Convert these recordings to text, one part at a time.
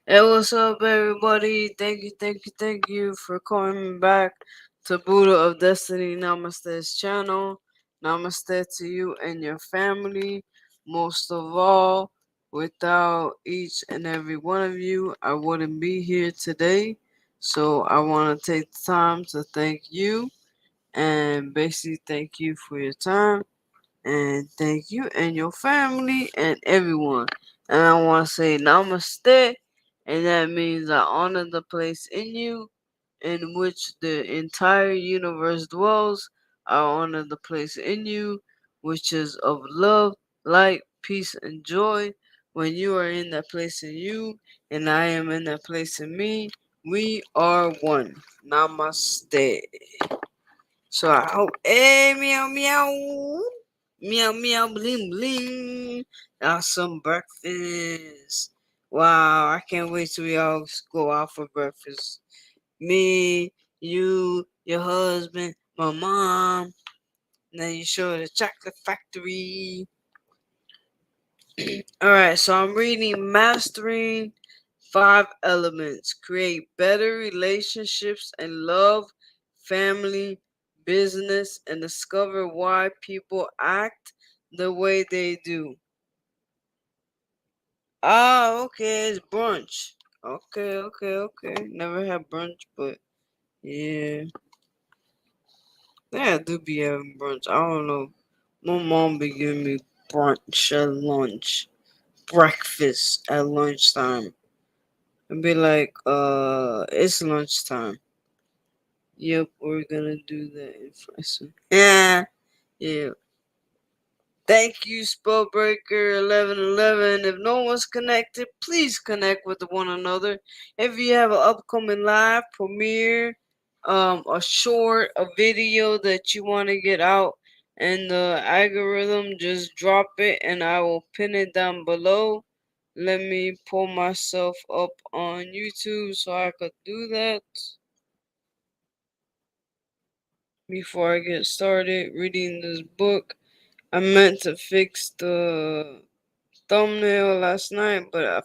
Hey, what's up, everybody? Thank you for coming back to Buddha of Destiny Namaste's channel. Namaste to you and your family. Most of all, without each and every one of you, I wouldn't be here today. So I want to take the time to thank you and basically thank you for your time and thank you and your family and everyone. And I want to say namaste, and that means I honor the place in you in which the entire universe dwells. I honor the place in you which is of love, light, peace, and joy. When you are in that place in you, and I am in that place in me, we are one. Namaste. So I hope, hey, meow, meow. Meow meow bling bling. Awesome breakfast. Wow, I can't wait till we all go out for breakfast. Me, you, your husband, my mom. And then you show the chocolate factory. Alright, so I'm reading Mastering 5 Elements. Create better relationships and love, family, business, and discover why people act the way they do. Ah, okay, it's brunch. Okay. Never had brunch, but yeah. Yeah, I do be having brunch. I don't know. My mom be giving me brunch at lunch, breakfast at lunchtime. And be like, it's lunchtime. Yep, we're gonna do that in person. Yeah, yeah. Thank you, Spellbreaker1111. If no one's connected, please connect with one another. If you have an upcoming live premiere, a short, a video that you want to get out, and the algorithm, just drop it and I will pin it down below. Let me pull myself up on YouTube so I could do that before I get started reading this book. I meant to fix the thumbnail last night, but I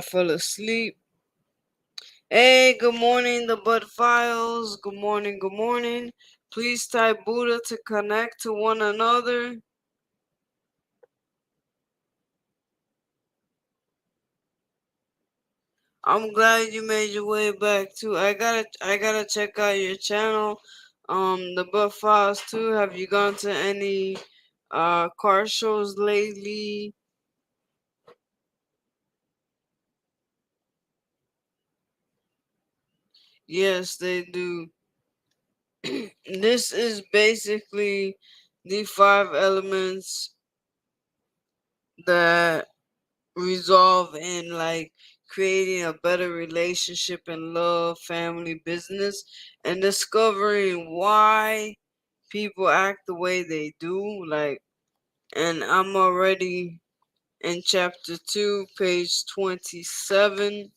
fell asleep. Hey, good morning, the Bud Files. Good morning, good morning. Please type Buddha to connect to one another. I'm glad you made your way back too. I gotta check out your channel. The Bud Files too. Have you gone to any car shows lately? Yes, they do. This is basically the 5 elements that resolve in like creating a better relationship in love, family, business, and discovering why people act the way they do. Like, and I'm already in chapter 2, page 27.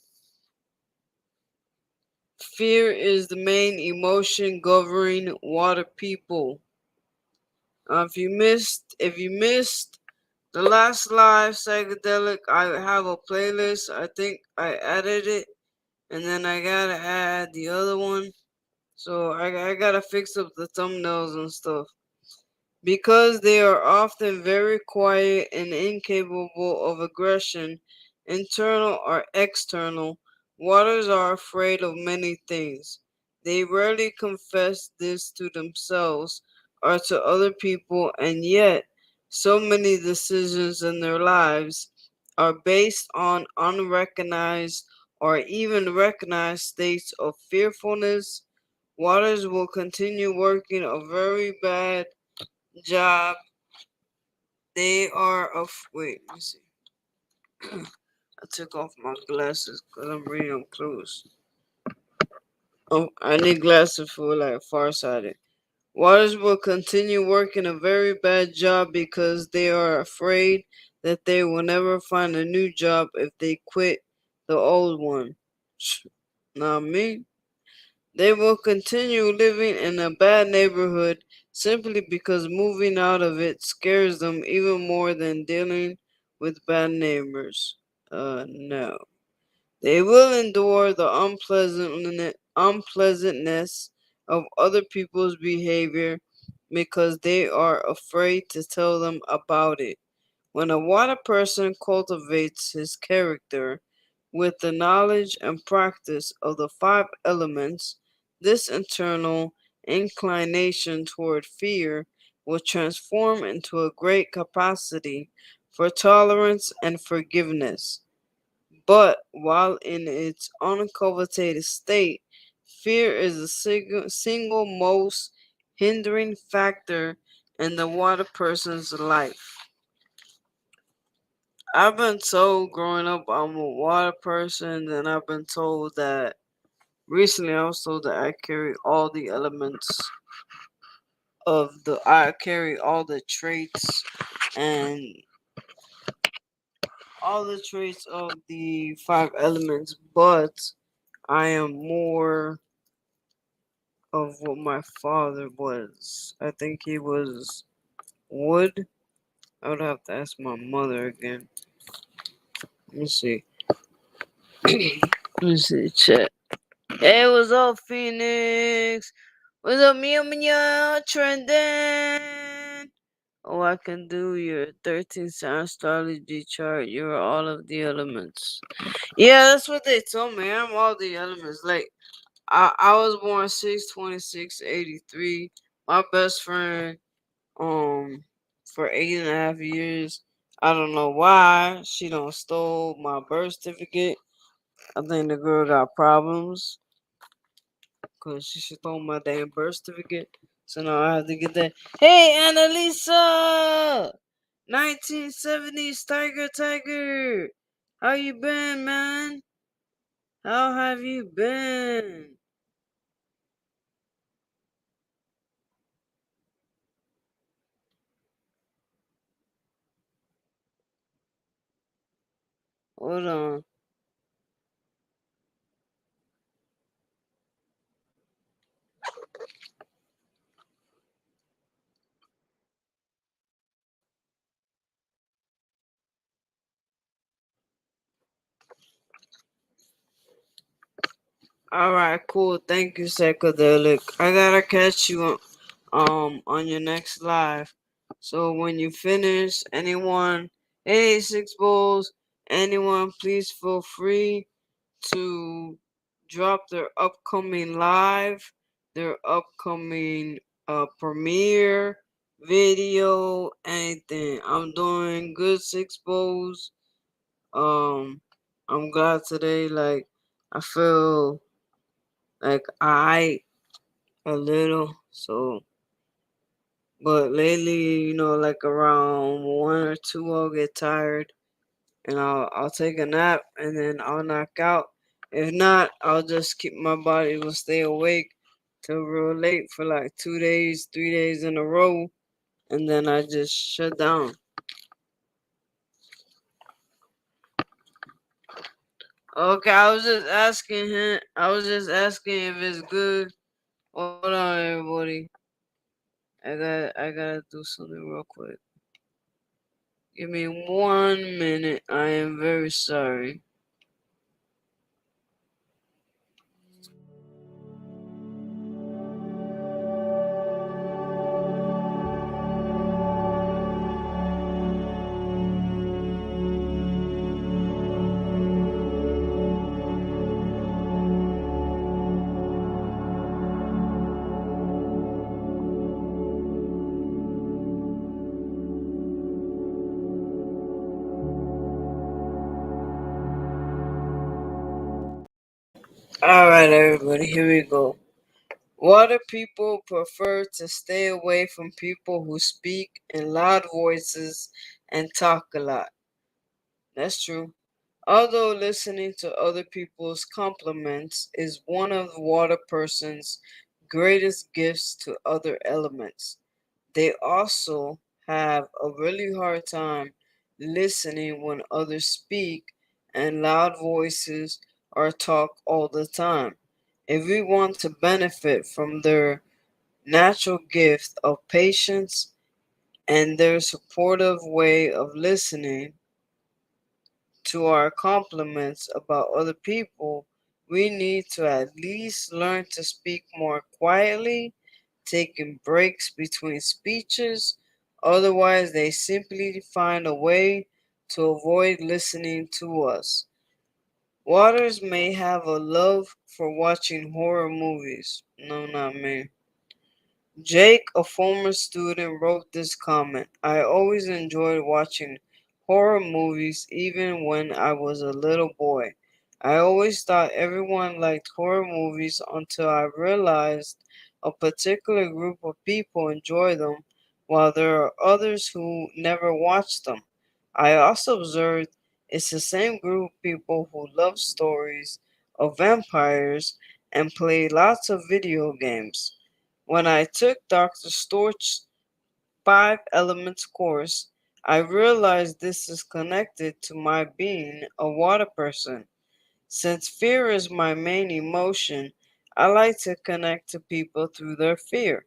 Fear is the main emotion governing water people. If you missed the last live psychedelic, I have a playlist. I think I added it, and then I gotta add the other one. So I gotta fix up the thumbnails and stuff. Because they are often very quiet and incapable of aggression, internal or external, waters are afraid of many things. They rarely confess this to themselves or to other people, and yet, so many decisions in their lives are based on unrecognized or even recognized states of fearfulness. Waters will continue working a very bad job. They are of wait, let me see. I took off my glasses because I'm reading them close. Oh, I need glasses for like farsighted. Waters will continue working a very bad job because they are afraid that they will never find a new job if they quit the old one. Not me. They will continue living in a bad neighborhood simply because moving out of it scares them even more than dealing with bad neighbors. No. They will endure the unpleasantness of other people's behavior because they are afraid to tell them about it. When a water person cultivates his character with the knowledge and practice of the five elements, this internal inclination toward fear will transform into a great capacity for tolerance and forgiveness. But while in its uncultivated state, fear is the single most hindering factor in the water person's life. I've been told growing up I'm a water person, and I've been told that recently I was told that I carry all the traits and all the traits of the five elements, but I am more of what my father was. I think he was wood. I would have to ask my mother again. Let me see. Let me see. Chat. Hey, what's up, Phoenix? What's up, Mia Mia? Trending. Oh, I can do your 13 sign astrology chart. You're all of the elements. Yeah, that's what they told me. I'm all the elements. Like, I was born 6/26/83. My best friend, for 8.5 years. I don't know why she don't stole my birth certificate. I think the girl got problems because she stole my damn birth certificate. So now I have to get that. Hey, Annalisa! 1970s Tiger. How you been, man? How have you been? Hold on. All right, cool. Thank you, Psychedelic. I gotta catch you on your next live. So when you finish, anyone, hey, Six Bulls, anyone, please feel free to drop their upcoming live, their upcoming premiere video, anything. I'm doing good, Six Bulls. Um, I'm glad today. Like I feel like I a little. So, but lately, like around 1 or 2, I'll get tired and I'll take a nap and then I'll knock out. If not, I'll just keep my body will stay awake till real late for like 2 days, 3 days in a row, and then I just shut down. Okay, I was just asking him. I was just asking if it's good. Hold on, everybody. I gotta do something real quick. Give me 1 minute. I am very sorry. Alright, everybody, here we go. Water people prefer to stay away from people who speak in loud voices and talk a lot. That's true. Although listening to other people's compliments is one of the water person's greatest gifts to other elements, they also have a really hard time listening when others speak and loud voices or talk all the time. If we want to benefit from their natural gift of patience and their supportive way of listening, to our compliments about other people, we need to at least learn to speak more quietly, taking breaks between speeches. Otherwise, they simply find a way to avoid listening to us. Waters may have a love for watching horror movies. No, not me. Jake, a former student, wrote this comment. I always enjoyed watching horror movies even when I was a little boy. I always thought everyone liked horror movies until I realized a particular group of people enjoy them while there are others who never watch them. I also observed it's the same group of people who love stories of vampires and play lots of video games. When I took Dr. Storch's 5 Elements course, I realized this is connected to my being a water person. Since fear is my main emotion, I like to connect to people through their fear.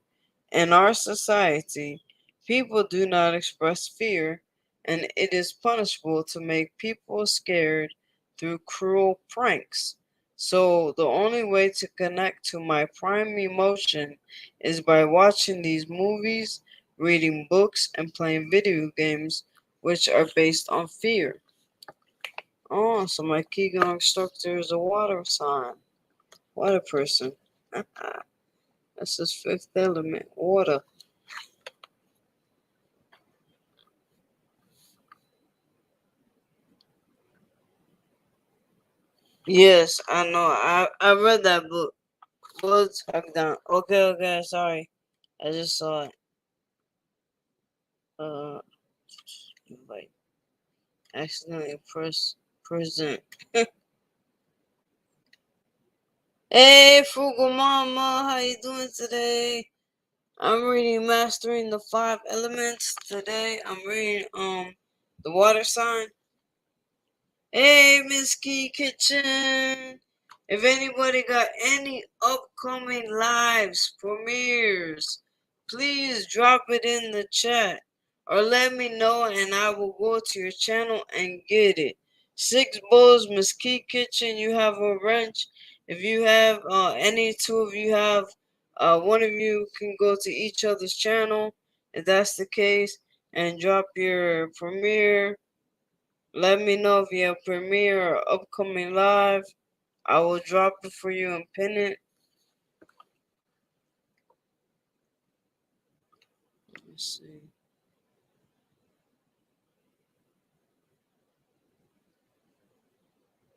In our society, people do not express fear, and it is punishable to make people scared through cruel pranks. So, the only way to connect to my prime emotion is by watching these movies, reading books, and playing video games, which are based on fear. Oh, so my Qigong instructor is a water sign. Water person. That's his fifth element, water. Yes, I know. I read that book. What's back down? Okay, okay, sorry. I just saw it. Uh, like accidentally press present. Hey, Frugal Mama, how you doing today? I'm reading Mastering the 5 Elements today. I'm reading the water sign. Hey, Miss Key Kitchen. If anybody got any upcoming lives, premieres, please drop it in the chat or let me know and I will go to your channel and get it. Six Bowls, Miss Key Kitchen, you have a wrench. If you have any two of you have, one of you can go to each other's channel if that's the case and drop your premiere. Let me know if you have premiere or upcoming live. I will drop it for you and pin it. Let's see.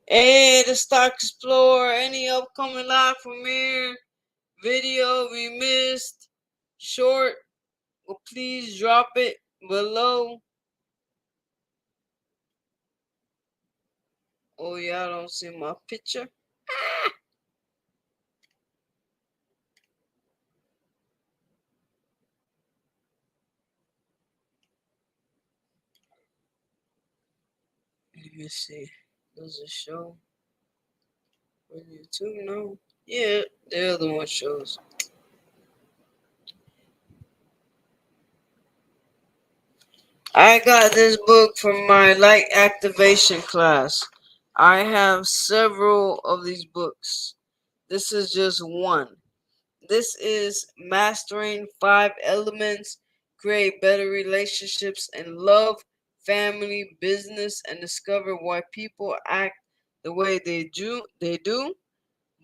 Hey, the Stock Explorer. Any upcoming live premiere video we missed? Short? Well, please drop it below. Oh, y'all don't see my picture? Let me see. Does it show on YouTube? No. Yeah, the other one shows. I got this book from my light activation class. I have several of these books. This is just one. This is Mastering 5 Elements, Create Better Relationships in Love, Family, Business, and Discover Why People Act the Way They do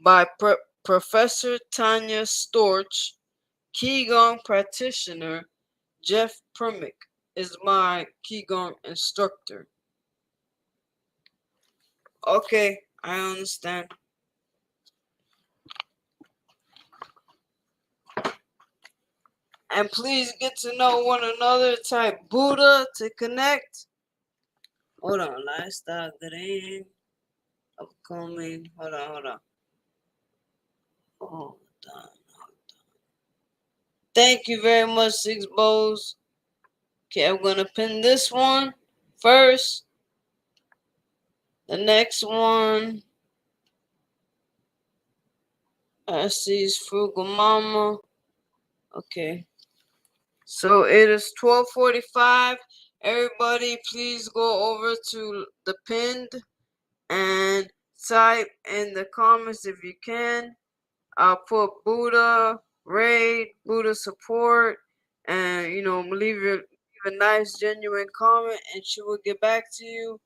by Professor Tanya Storch, Qigong practitioner. Jeff Permick is my Qigong instructor. Okay, I understand. And please get to know one another. Type Buddha to connect. Hold on, lifestyle green. Upcoming. Hold on. Hold on. Thank you very much, Six Bows. Okay, I'm gonna pin this one first. The next one I see is Frugal Mama. Okay. So it is 12:45 Everybody, please go over to the pinned and type in the comments if you can. I'll put Buddha raid, Buddha support, and leave a nice genuine comment, and she will get back to you,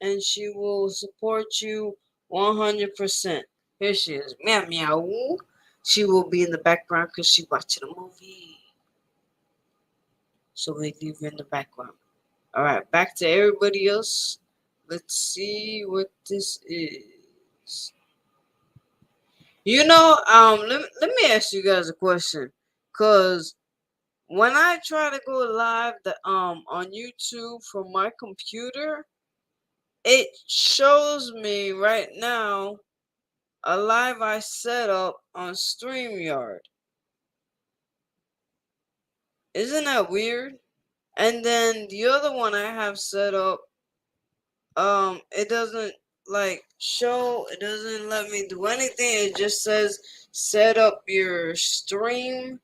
and she will support you 100%. Here she is, meow meow. She will be in the background because she watching a movie, so we leave her in the background. All right, back to everybody else. Let's see what this is. Let me ask you guys a question, cause when I try to go live on YouTube from my computer, it shows me right now a live I set up on StreamYard. Isn't that weird? And then the other one I have set up, it doesn't it doesn't let me do anything. It just says set up your stream,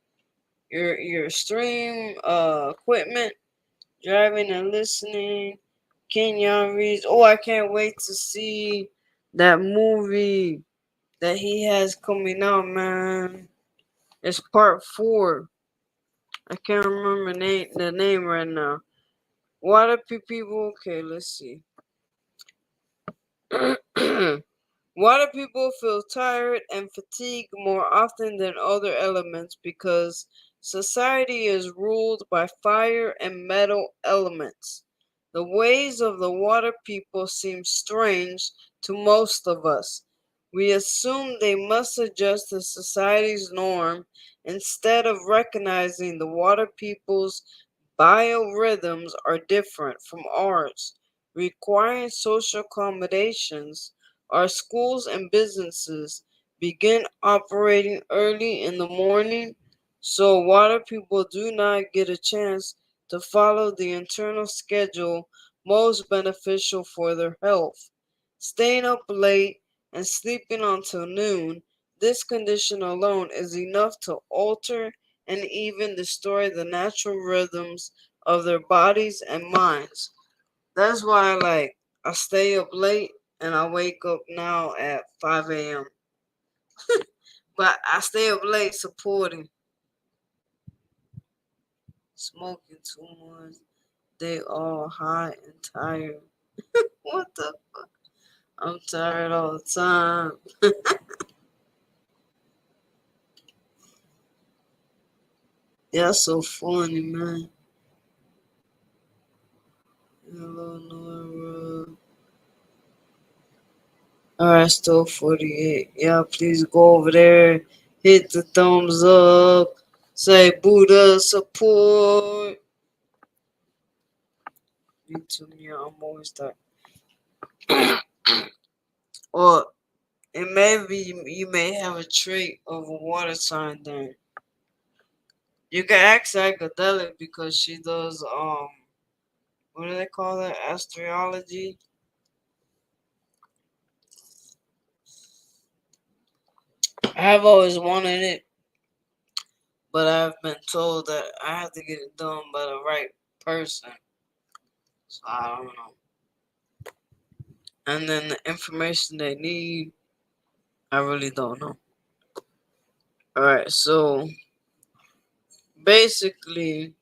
your stream equipment, driving and listening. Kenyon reads. Oh, I can't wait to see that movie that he has coming out, man. It's part 4. I can't remember the name right now. Water people. Okay, let's see. Water people feel tired and fatigued more often than other elements because society is ruled by fire and metal elements. The ways of the water people seem strange to most of us. We assume they must adjust to society's norm instead of recognizing the water people's biorhythms are different from ours, requiring social accommodations. Our schools and businesses begin operating early in the morning, so water people do not get a chance to follow the internal schedule most beneficial for their health. Staying up late and sleeping until noon, this condition alone is enough to alter and even destroy the natural rhythms of their bodies and minds. That's why I stay up late and I wake up now at 5 a.m. But I stay up late supporting, smoking too much. They all high and tired. What the fuck? I'm tired all the time. That's so funny, man. Hello, Nora. Alright, still 48. Yeah, please go over there. Hit the thumbs up. Say Buddha support. Me too, yeah, I'm always that. Or it may be you may have a trait of a water sign then. You can ask psychedelic because she does what do they call it? Astrology. I have always wanted it, but I've been told that I have to get it done by the right person. So I don't know. And then the information they need, I really don't know. Alright, so basically,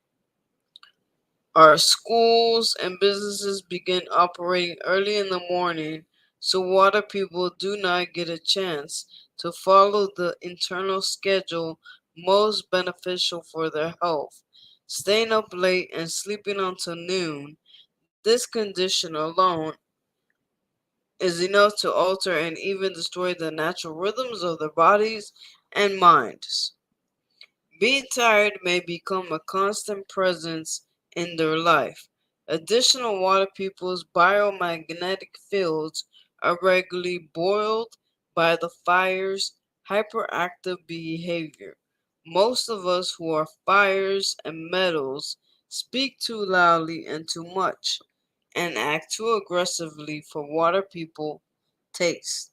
our schools and businesses begin operating early in the morning, so water people do not get a chance to follow the internal schedule most beneficial for their health. Staying up late and sleeping until noon, this condition alone is enough to alter and even destroy the natural rhythms of their bodies and minds. Being tired may become a constant presence in their life. Additional water people's biomagnetic fields are regularly boiled by the fire's hyperactive behavior. Most of us who are fires and metals speak too loudly and too much, and act too aggressively for water people's taste.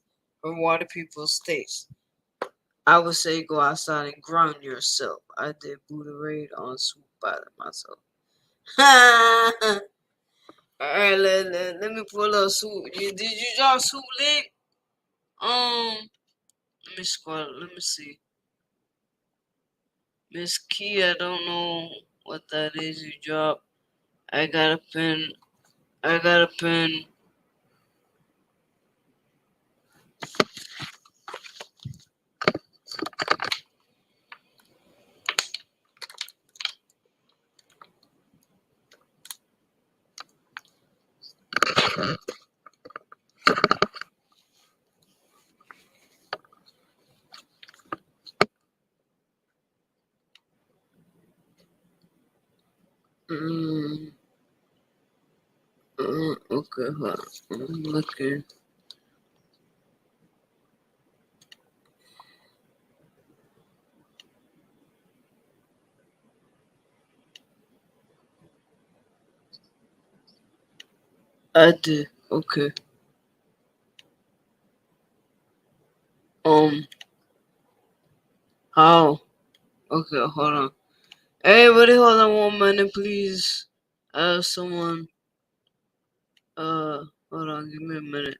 I would say go outside and ground yourself. I did Buddha raid on swoop by myself. Alright, let me pull up Swoop. Did you drop Swoop Lit? Let me scroll. Let me see. Miss Key, I don't know what that is you drop. I got a pen. I got a pen. Mm, okay, hold on. I'm looking. I did. Okay. Um, how? Okay, hold on. Everybody, hold on 1 minute, please. Someone. Hold on. Give me a minute.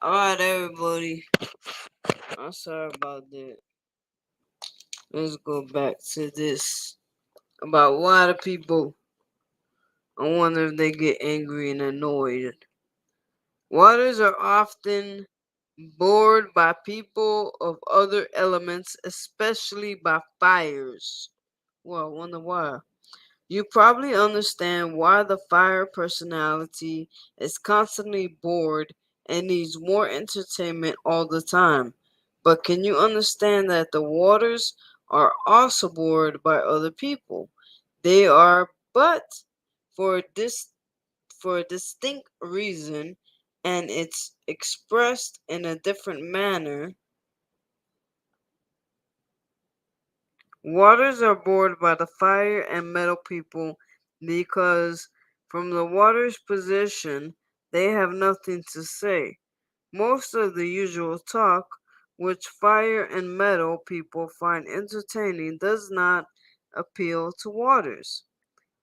Alright, everybody. I'm sorry about that. Let's go back to this. About why the people. I wonder if they get angry and annoyed. Waters are often bored by people of other elements, especially by fires. Well, I wonder why. You probably understand why the fire personality is constantly bored and needs more entertainment all the time. But can you understand that the waters are also bored by other people? They are, but for this for a distinct reason, and it's expressed in a different manner. Waters are bored by the fire and metal people because, from the water's position, they have nothing to say. Most of the usual talk, which fire and metal people find entertaining, does not appeal to waters.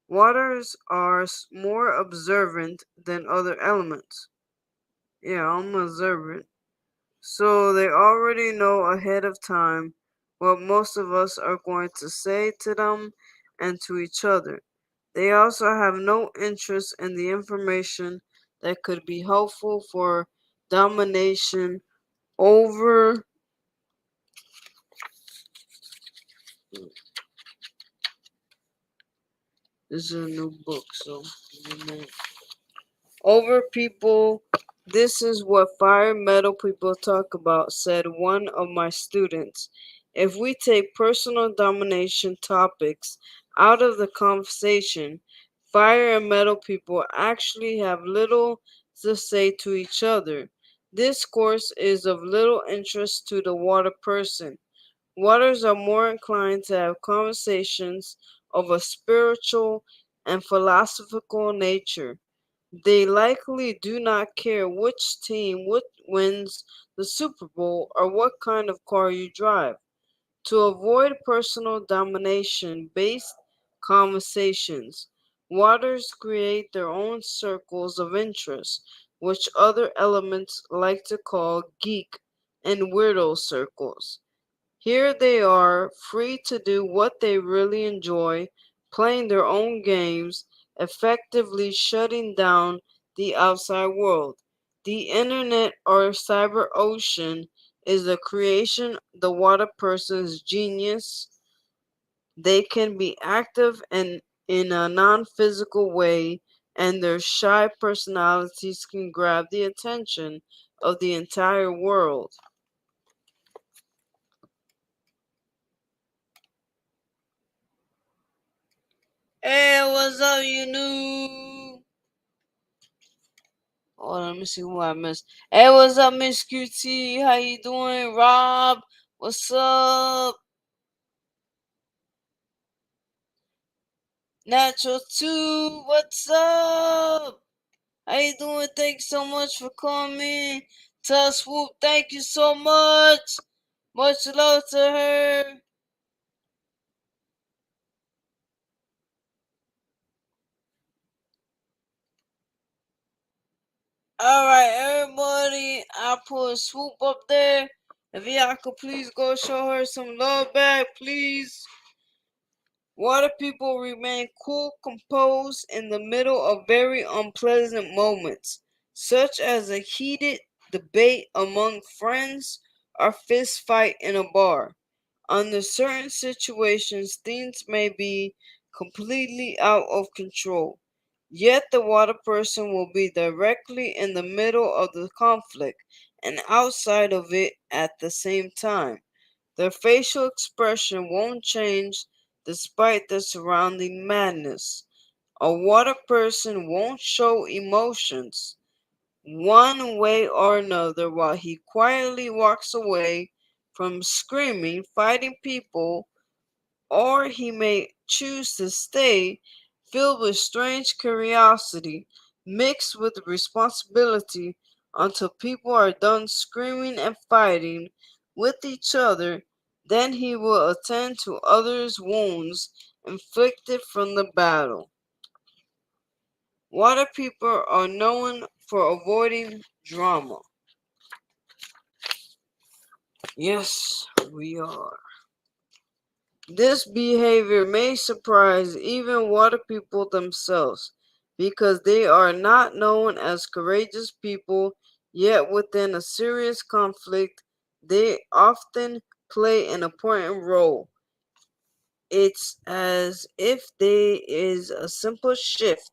Waters are more observant than other elements. Yeah, I'm observant. So they already know ahead of time what most of us are going to say to them and to each other. They also have no interest in the information that could be helpful for domination over. This is a new book, so over people. This is what fire metal people talk about, said one of my students. If we take personal domination topics out of the conversation, fire and metal people actually have little to say to each other. This course is of little interest to the water person. Waters are more inclined to have conversations of a spiritual and philosophical nature. They likely do not care which team wins the Super Bowl or what kind of car you drive. To avoid personal domination based conversations, waters create their own circles of interest, which other elements like to call geek and weirdo circles. Here they are, free to do what they really enjoy, playing their own games, effectively shutting down the outside world. The internet or cyber ocean is the creation the water person's genius. They can be active and in a non-physical way and their shy personalities can grab the attention of the entire world. Hey, what's up, you new? Hold on, let me see who I missed. Hey, what's up, Miss QT? How you doing? Rob, what's up? Natural 2, what's up? How you doing? Thanks so much for coming. Tell Swoop, thank you so much. Much love to her. Alright, everybody. I put Swoop up there. If y'all could please go show her some love back, please. Water people remain cool, composed in the middle of very unpleasant moments, such as a heated debate among friends or fist fight in a bar. Under certain situations, things may be completely out of control, yet the water person will be directly in the middle of the conflict and outside of it at the same time. Their facial expression won't change despite the surrounding madness. A water person won't show emotions one way or another while he quietly walks away from screaming, fighting people, or he may choose to stay filled with strange curiosity mixed with responsibility until people are done screaming and fighting with each other. Then he will attend to others' wounds inflicted from the battle. Water people are known for avoiding drama. Yes, we are. This behavior may surprise even water people themselves because they are not known as courageous people, yet within a serious conflict, they often play an important role. It's as if there is a simple shift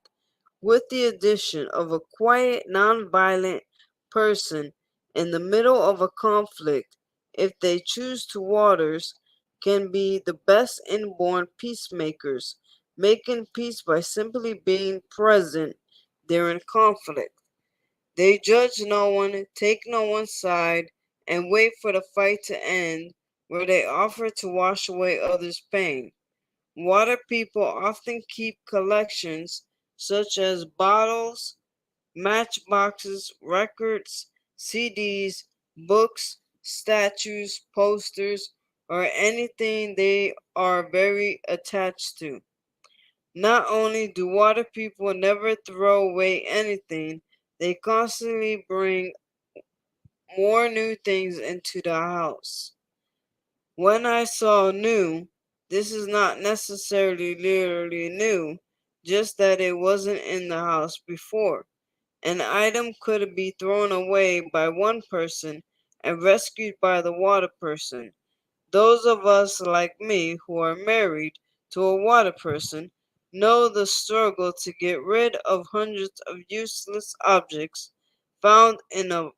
with the addition of a quiet, nonviolent person in the middle of a conflict. If they choose to waters, can be the best inborn peacemakers, making peace by simply being present during conflict. They judge no one, take no one's side, and wait for the fight to end, where they offer to wash away others' pain. Water people often keep collections such as bottles, matchboxes, records, CDs, books, statues, posters, or anything they are very attached to. Not only do water people never throw away anything, they constantly bring more new things into the house. When I saw new, this is not necessarily literally new, just that it wasn't in the house before. An item could be thrown away by one person and rescued by the water person. Those of us like me who are married to a water person know the struggle to get rid of hundreds of useless objects found in a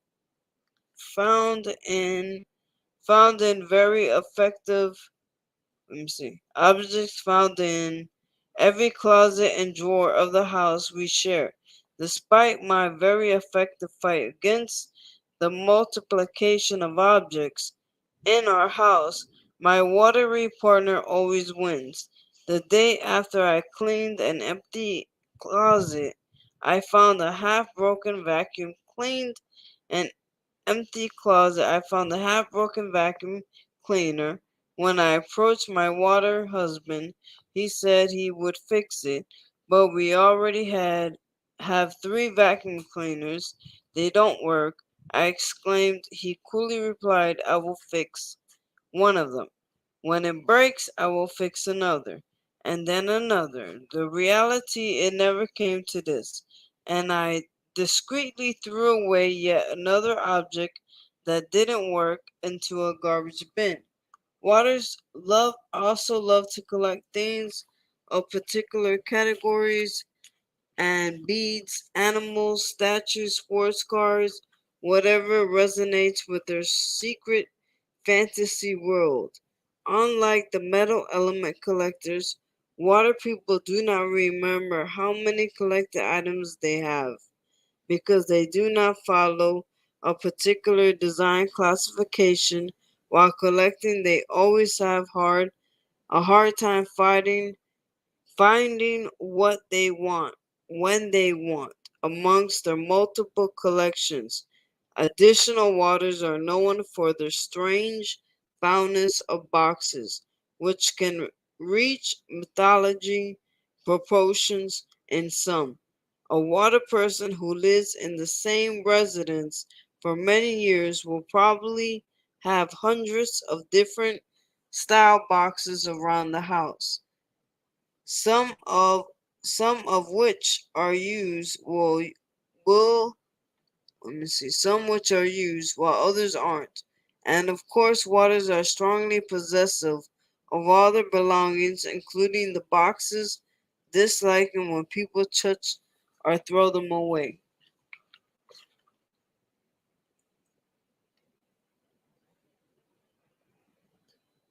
found in found in very effective let me see. Objects found in every closet and drawer of the house we share. Despite my very effective fight against the multiplication of objects in our house, my watery partner always wins. The day after I cleaned an empty closet, I found a half broken vacuum cleaned and empty closet, I found a half broken vacuum cleaner. When I approached my water husband, he said he would fix it, but we already have three vacuum cleaners. They don't work. I exclaimed. He coolly replied, I will fix one of them. When it breaks, I will fix another, and then another. The reality, it never came to this, and I discreetly threw away yet another object that didn't work into a garbage bin. Waters also love to collect things of particular categories and beads, animals, statues, sports cars, whatever resonates with their secret fantasy world. Unlike the metal element collectors, water people do not remember how many collected items they have because they do not follow a particular design classification. While collecting, they always have a hard time finding what they want when they want amongst their multiple collections. Additional waters are known for their strange foulness of boxes, which can reach mythology proportions in some. A water person who lives in the same residence for many years will probably have hundreds of different style boxes around the house. Some of some of which are used will let me see, some which are used while others aren't. And of course, waters are strongly possessive of all their belongings, including the boxes, disliking when people touch or throw them away.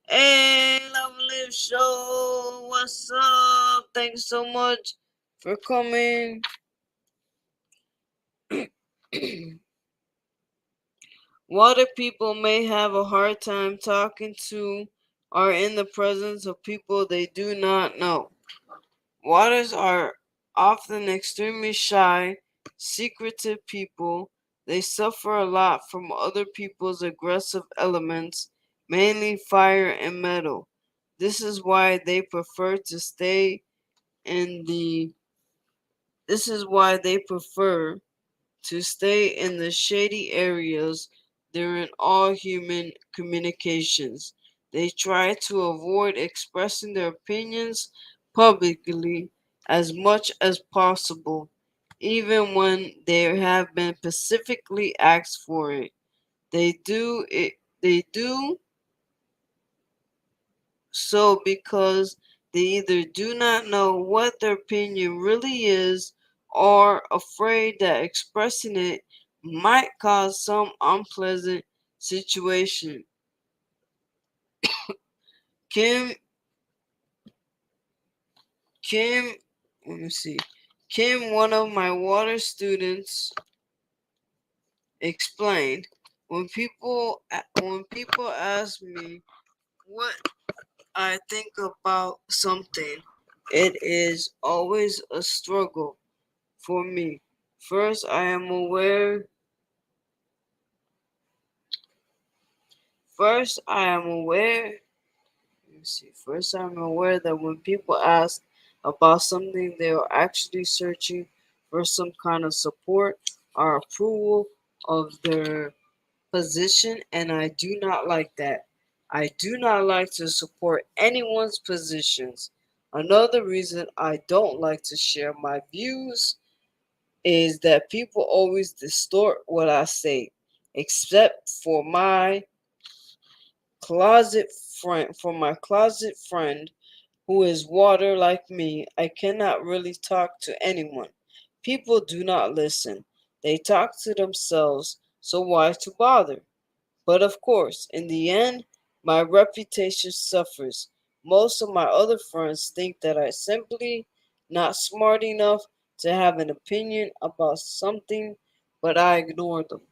Hey, lovely show, what's up? Thanks so much for coming. Water people may have a hard time talking to or in the presence of people they do not know. Waters are often extremely shy, secretive people. They suffer a lot from other people's aggressive elements, mainly fire and metal. This is why they prefer to stay in the this is why they prefer to stay in the shady areas during all human communications. They try to avoid expressing their opinions publicly as much as possible, even when they have been specifically asked for it. They do so because they either do not know what their opinion really is or afraid that expressing it might cause some unpleasant situation. Kim Kim let me see. Kim, one of my water students, explained, when people ask me what I think about something, it is always a struggle for me. First, I am aware. First, I am aware. Let me see. First, I'm aware that when people ask about something, they are actually searching for some kind of support or approval of their position, and I do not like that. I do not like to support anyone's positions. Another reason I don't like to share my views is that people always distort what I say, except for my closet friend who is water like me. I cannot really talk to anyone. People do not listen. They talk to themselves, so why to bother? But of course, in the end, my reputation suffers. Most of my other friends think that I simply not smart enough to have an opinion about something, but I ignore them.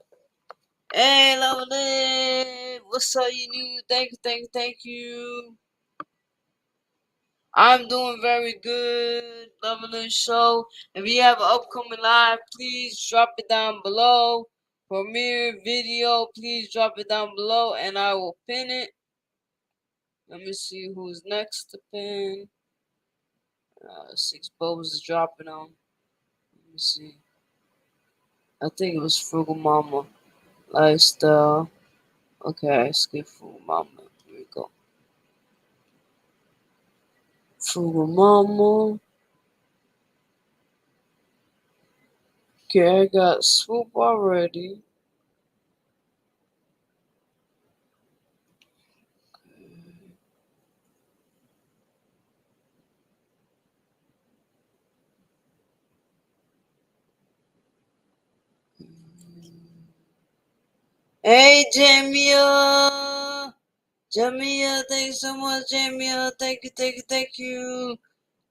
Hey, lovely! What's up, you new? Thank you. I'm doing very good. Loving the show. If you have an upcoming live, please drop it down below. Premiere video, please drop it down below and I will pin it. Let me see who's next to pin. Six bulbs is dropping on. Let me see. I think it was Frugal Mama. Lifestyle. Okay, I skipped Frugal Mama. Here we go. Frugal Mama. Okay, I got Swoop already. Hey, Jamia. Jamia, thanks so much, Jamia. Thank you, thank you, thank you.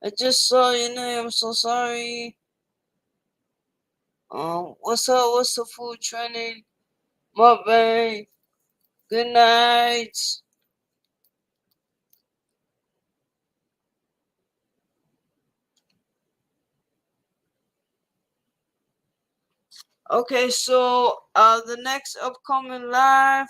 I just saw your name. I'm so sorry. What's up? What's the food trending? Mukbang. Good night. Okay, so the next upcoming live.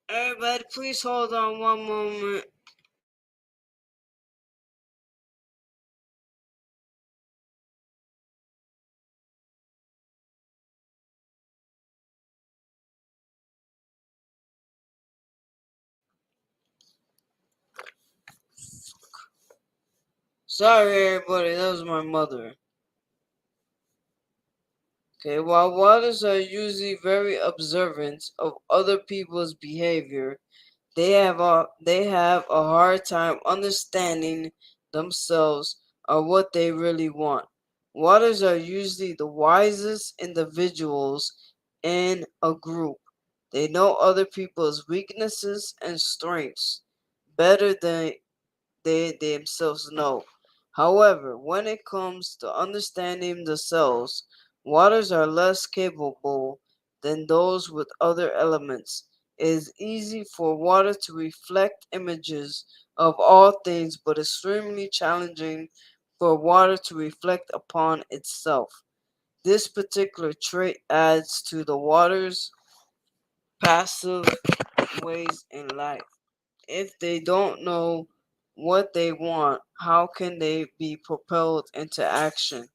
Everybody, please hold on one moment. Sorry, everybody, that was my mother. Okay, while waters are usually very observant of other people's behavior, they have a hard time understanding themselves or what they really want. Waters are usually the wisest individuals in a group. They know other people's weaknesses and strengths better than they themselves know. However, when it comes to understanding themselves, waters are less capable than those with other elements. It is easy for water to reflect images of all things, but extremely challenging for water to reflect upon itself. This particular trait adds to the water's passive ways in life. If they don't know what they want, how can they be propelled into action?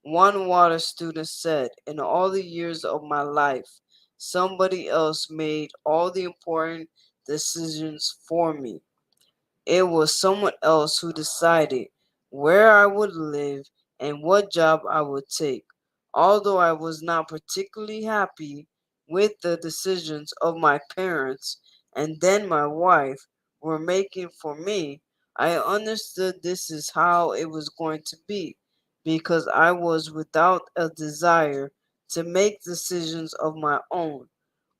One water student said, "In all the years of my life, somebody else made all the important decisions for me. It was someone else who decided where I would live and what job I would take. Although I was not particularly happy with the decisions of my parents and then my wife were making for me, I understood this is how it was going to be because I was without a desire to make decisions of my own.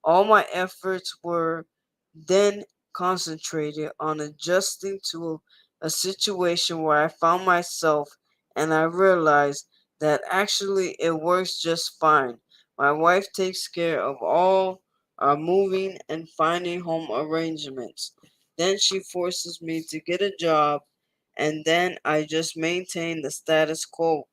All my efforts were then concentrated on adjusting to a situation where I found myself, and I realized that actually it works just fine. My wife takes care of all our moving and finding home arrangements. Then she forces me to get a job, and then I just maintain the status quo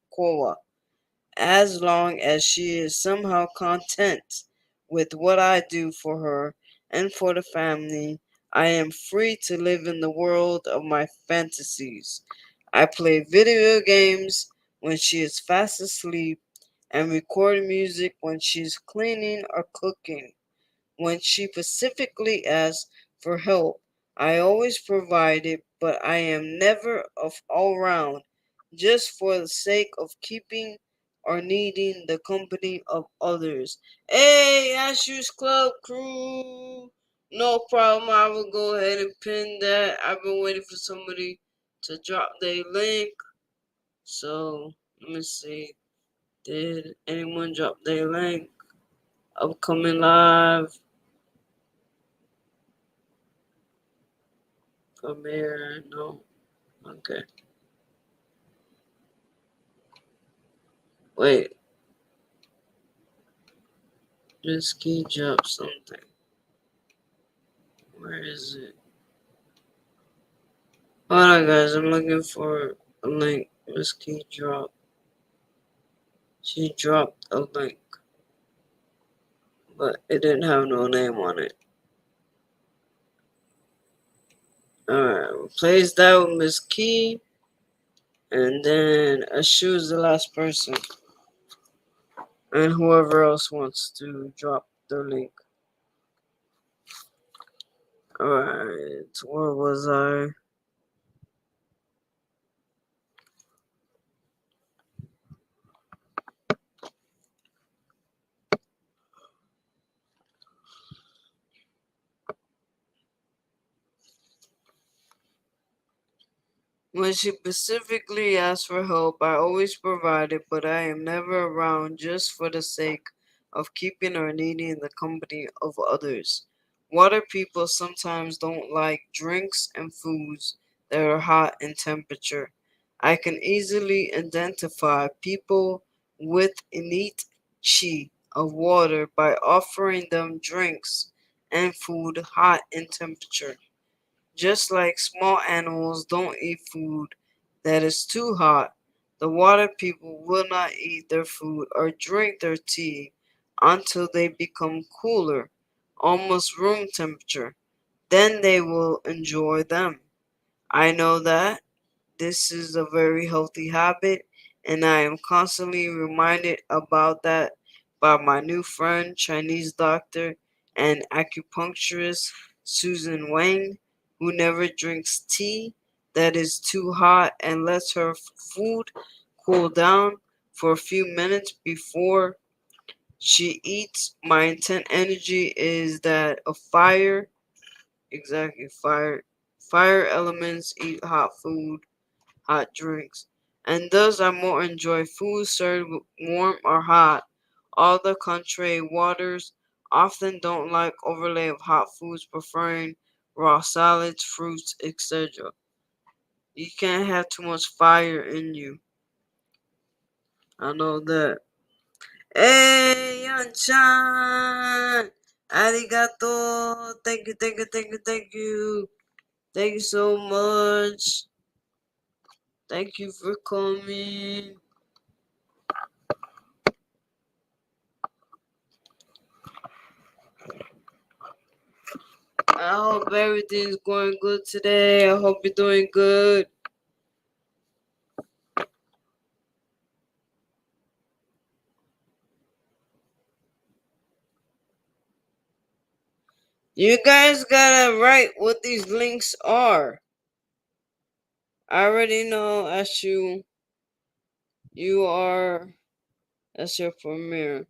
as long as she is somehow content with what I do for her and for the family. I am free to live in the world of my fantasies. I play video games when she is fast asleep and record music when she's cleaning or cooking. When she specifically asks for help, I always provide it, but I am never of all round, just for the sake of keeping or needing the company of others. Hey, Ashes Club crew! No problem, I will go ahead and pin that. I've been waiting for somebody to drop their link. So, let me see. Did anyone drop their link? Upcoming live. Premiere, no. Okay. Wait, just key drop something. Where is it? Hold on, guys. I'm looking for a link. Miss Key drop. She dropped a link, but it didn't have no name on it. Alright, replace that with Miss Key, and then choose the last person, and whoever else wants to drop their link. Alright, where was I? When she specifically asks for help, I always provide it, but I am never around just for the sake of keeping or needing the company of others. Water people sometimes don't like drinks and foods that are hot in temperature. I can easily identify people with innate chi of water by offering them drinks and food hot in temperature. Just like small animals don't eat food that is too hot, the water people will not eat their food or drink their tea until they become cooler, almost room temperature. Then they will enjoy them. I know that this is a very healthy habit, and I am constantly reminded about that by my new friend, Chinese doctor and acupuncturist Susan Wang, who never drinks tea that is too hot and lets her food cool down for a few minutes before she eats. My intent energy is that a fire, exactly fire elements eat hot food, hot drinks, and thus I more enjoy food served warm or hot. All the contrary waters often don't like overlay of hot foods, preferring raw salads, fruits, etc. You can't have too much fire in you. I know that. Hey, Yanchan! Arigato! Thank you, thank you, thank you, thank you. Thank you so much. Thank you for coming. I hope everything's going good today. I hope you're doing good. You guys gotta write what these links are. I already know as you are as your premiere.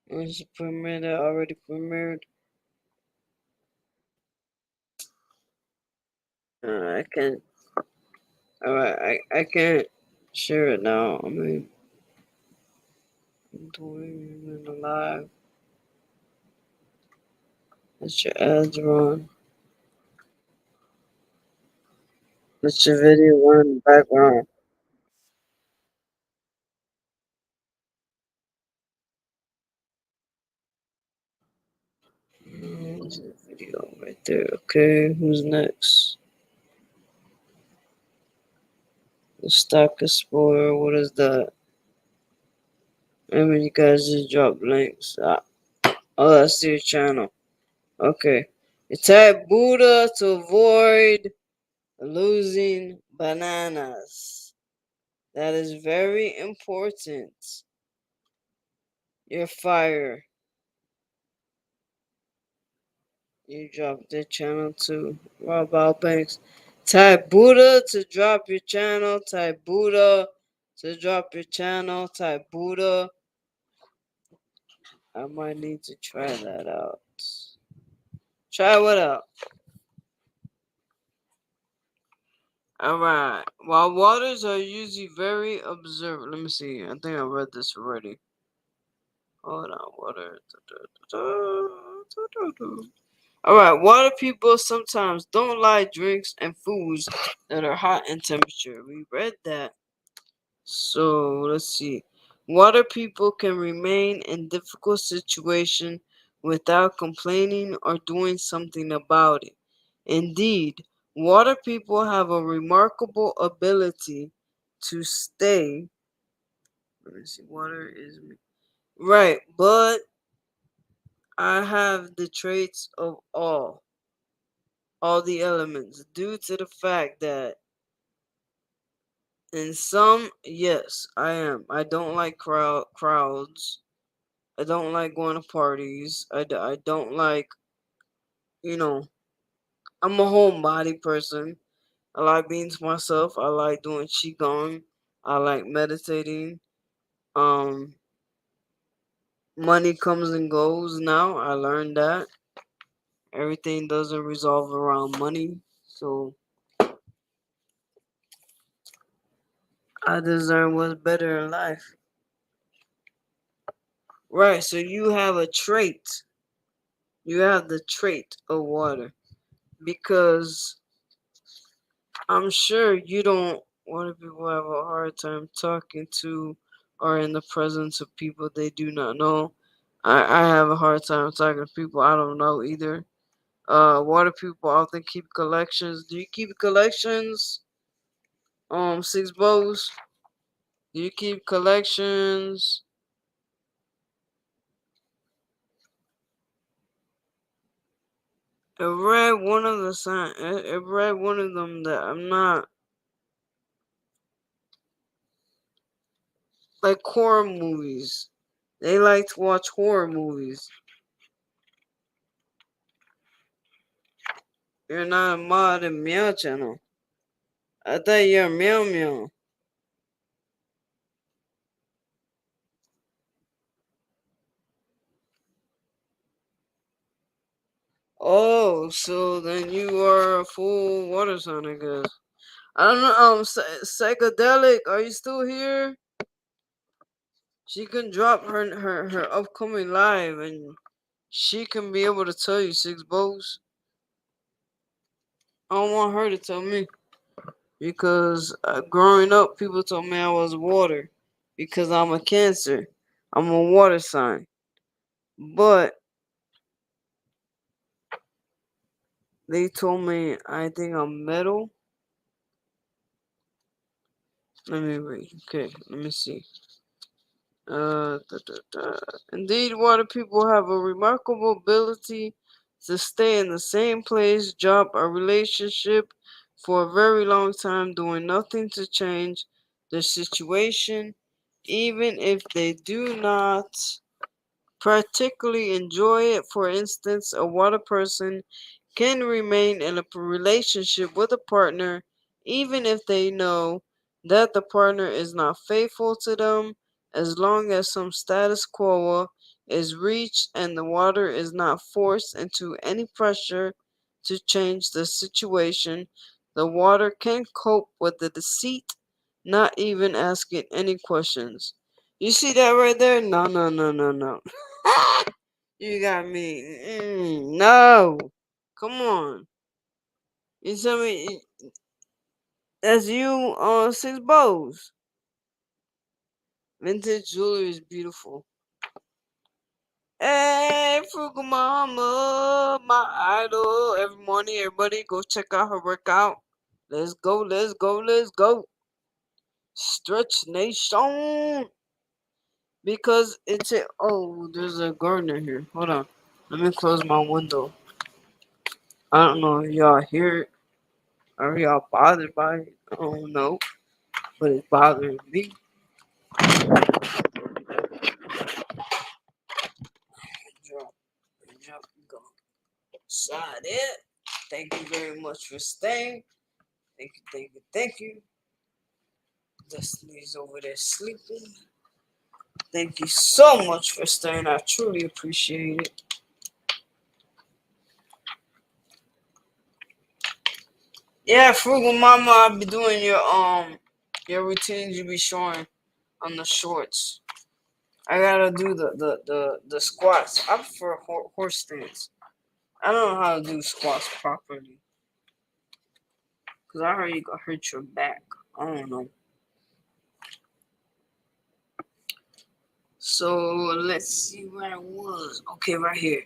Once you premiere that already premiered. I can't. Alright, I can't share it now. I mean, I'm doing it live. Let your ads run. Let your video run in the background. There's a video right there. Okay, who's next? The stock explorer. What is that? Maybe you guys just drop links. Oh, that's your channel. Okay. You type Buddha to avoid losing bananas. That is very important. You're fire. You drop the channel too. Rob Al Banks. Type Buddha to drop your channel. Type Buddha to drop your channel. Type Buddha. I might need to try that out. Try what out? Alright. While waters are usually very observant. Let me see. I think I read this already. Hold on. Water. Alright. Water people sometimes don't like drinks and foods that are hot in temperature. We read that. So let's see. Water people can remain in difficult situation without complaining or doing something about it. Indeed, water people have a remarkable ability to stay. Let me see. Water is right, but I have the traits of all the elements due to the fact that in some, yes, I am. I don't like crowds. I don't like going to parties. I don't like, you know, I'm a homebody person. I like being to myself. I like doing qigong. I like meditating. Um, Money comes and goes now. I learned that everything doesn't resolve around money. So I discern what's better in life. Right, so you have a trait. You have the trait of water. Because I'm sure you don't water people have a hard time talking to or in the presence of people they do not know. I have a hard time talking to people I don't know either. Water people often keep collections. Do you keep collections? Six bows. Do you keep collections? I read one of the sign. I read one of them that I'm not like horror movies. They like to watch horror movies. You're not a mod in Meow Channel. I thought you're Meow Meow. Oh, so then you are a full water sign, I guess. I don't know. Psychedelic, are you still here? She can drop her upcoming live, and she can be able to tell you six bows. I don't want her to tell me because growing up, people told me I was water because I'm a Cancer. I'm a water sign, but they told me I think I'm metal. Let me read. Okay, let me see. Da, da, da. Indeed, water people have a remarkable ability to stay in the same place, job, or relationship for a very long time, doing nothing to change the situation, even if they do not particularly enjoy it. For instance, a water person can remain in a relationship with a partner even if they know that the partner is not faithful to them, as long as some status quo is reached and the water is not forced into any pressure to change the situation. The water can cope with the deceit, not even asking any questions. You see that right there? No, no, no, no, no. You got me. No. Come on. You tell me that's you on six bows. Vintage jewelry is beautiful. Hey, Frugal Mama, my idol. Every morning, everybody go check out her workout. Let's go, let's go, let's go. Stretch Nation. Because it's a. Oh, there's a gardener here. Hold on. Let me close my window. I don't know if y'all hear it. Are y'all bothered by it? I don't know. But it's bothering me. Drop, drop, go. Side it. Thank you very much for staying. Thank you, thank you, thank you. Destiny's over there sleeping. Thank you so much for staying. I truly appreciate it. Yeah, Frugal Mama, I'll be doing your routines you be showing on the shorts. I gotta do the squats. I prefer horse stance. I don't know how to do squats properly. Cause I heard you got hurt your back. I don't know. So let's see where I was. Okay, right here.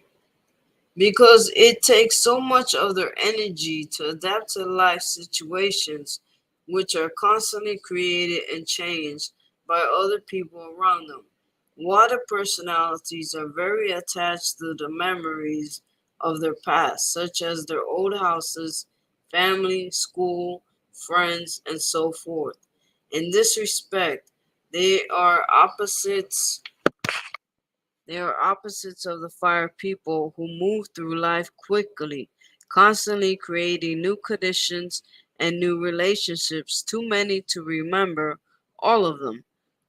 Because it takes so much of their energy to adapt to life situations, which are constantly created and changed by other people around them. Water personalities are very attached to the memories of their past, such as their old houses, family, school, friends, and so forth. In this respect, they are opposites they are opposites of the fire people who move through life quickly, constantly creating new conditions and new relationships, too many to remember all of them.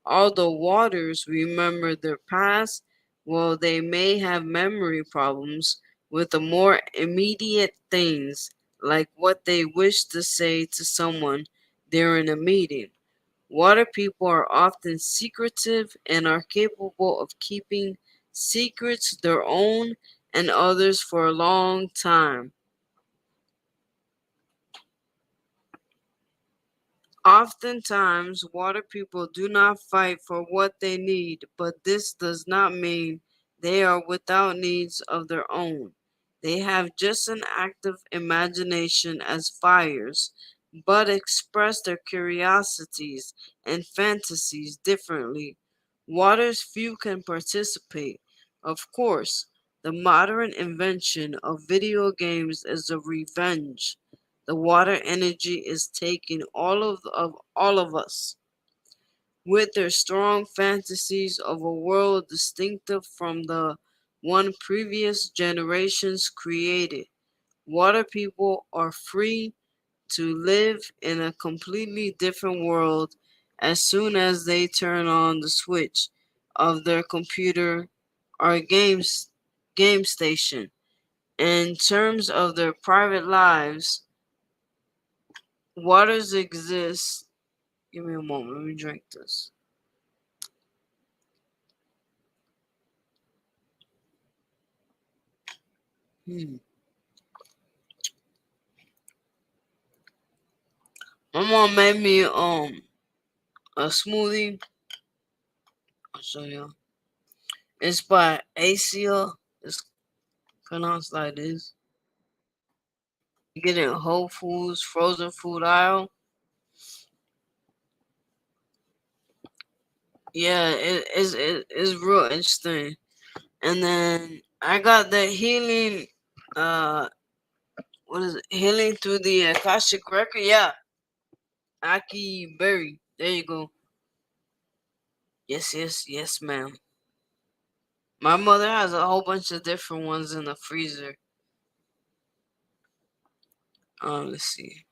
Although waters remember their past, well, they may have memory problems with the more immediate things, like what they wish to say to someone during a meeting. Water people are often secretive and are capable of keeping secrets their own and others for a long time. Oftentimes, water people do not fight for what they need, but this does not mean they are without needs of their own. They have just an active imagination as fires, but express their curiosities and fantasies differently. Waters few can participate. Of course, the modern invention of video games is a revenge. The water energy is taking all of us with their strong fantasies of a world distinctive from the one previous generations created. Water people are free to live in a completely different world as soon as they turn on the switch of their computer or game station. In terms of their private lives, waters exist. Give me a moment. Let me drink this. Hmm. My mom made me a smoothie. I'll show you. It's by Asia. It's pronounced like this. You get it in Whole Foods frozen food aisle. Yeah, it's real interesting. And then I got the healing. What is it? Healing through the Akashic record. Yeah, Aki Berry. There you go. Yes, yes, yes, ma'am. My mother has a whole bunch of different ones in the freezer. Let's see.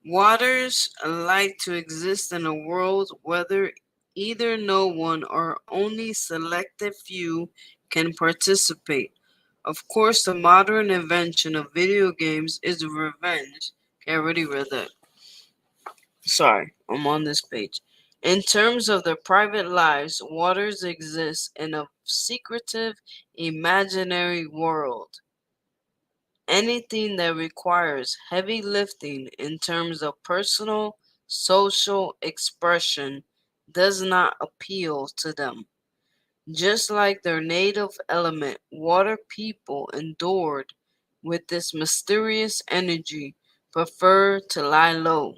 Waters like to exist in a world where either no one or only selected few can participate. Of course, the modern invention of video games is revenge. Okay, I already read that. Sorry, I'm on this page. In terms of their private lives, waters exist in a secretive, imaginary world. Anything that requires heavy lifting in terms of personal, social expression does not appeal to them. Just like their native element, water people endured with this mysterious energy prefer to lie low,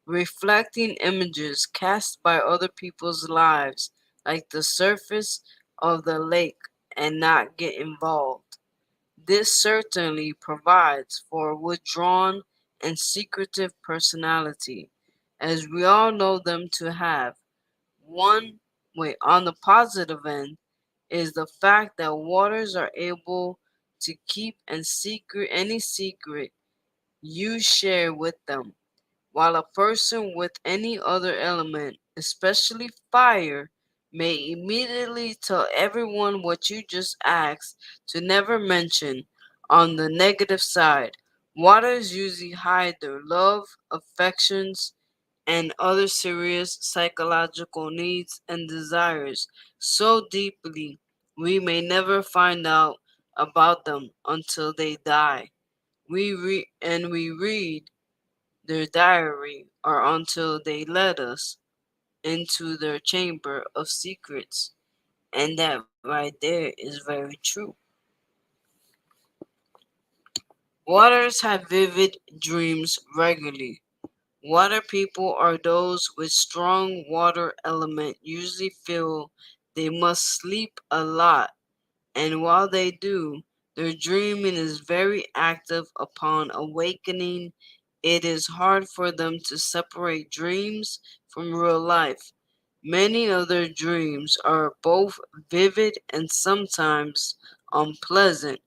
reflecting images cast by other people's lives like the surface of the lake and not get involved. This certainly provides for a withdrawn and secretive personality, as we all know them to have. One way on the positive end is the fact that waters are able to keep and secret any secret you share with them, while a person with any other element, especially fire, may immediately tell everyone what you just asked to never mention. On the negative side, waters usually hide their love, affections, and other serious psychological needs and desires so deeply we may never find out about them until they die. We read their diary or until they led us into their chamber of secrets. And that right there is very true. Waters have vivid dreams regularly. Water people are those with strong water element usually feel they must sleep a lot, and while they do, their dreaming is very active upon awakening. It is hard for them to separate dreams from real life. Many of their dreams are both vivid and sometimes unpleasant,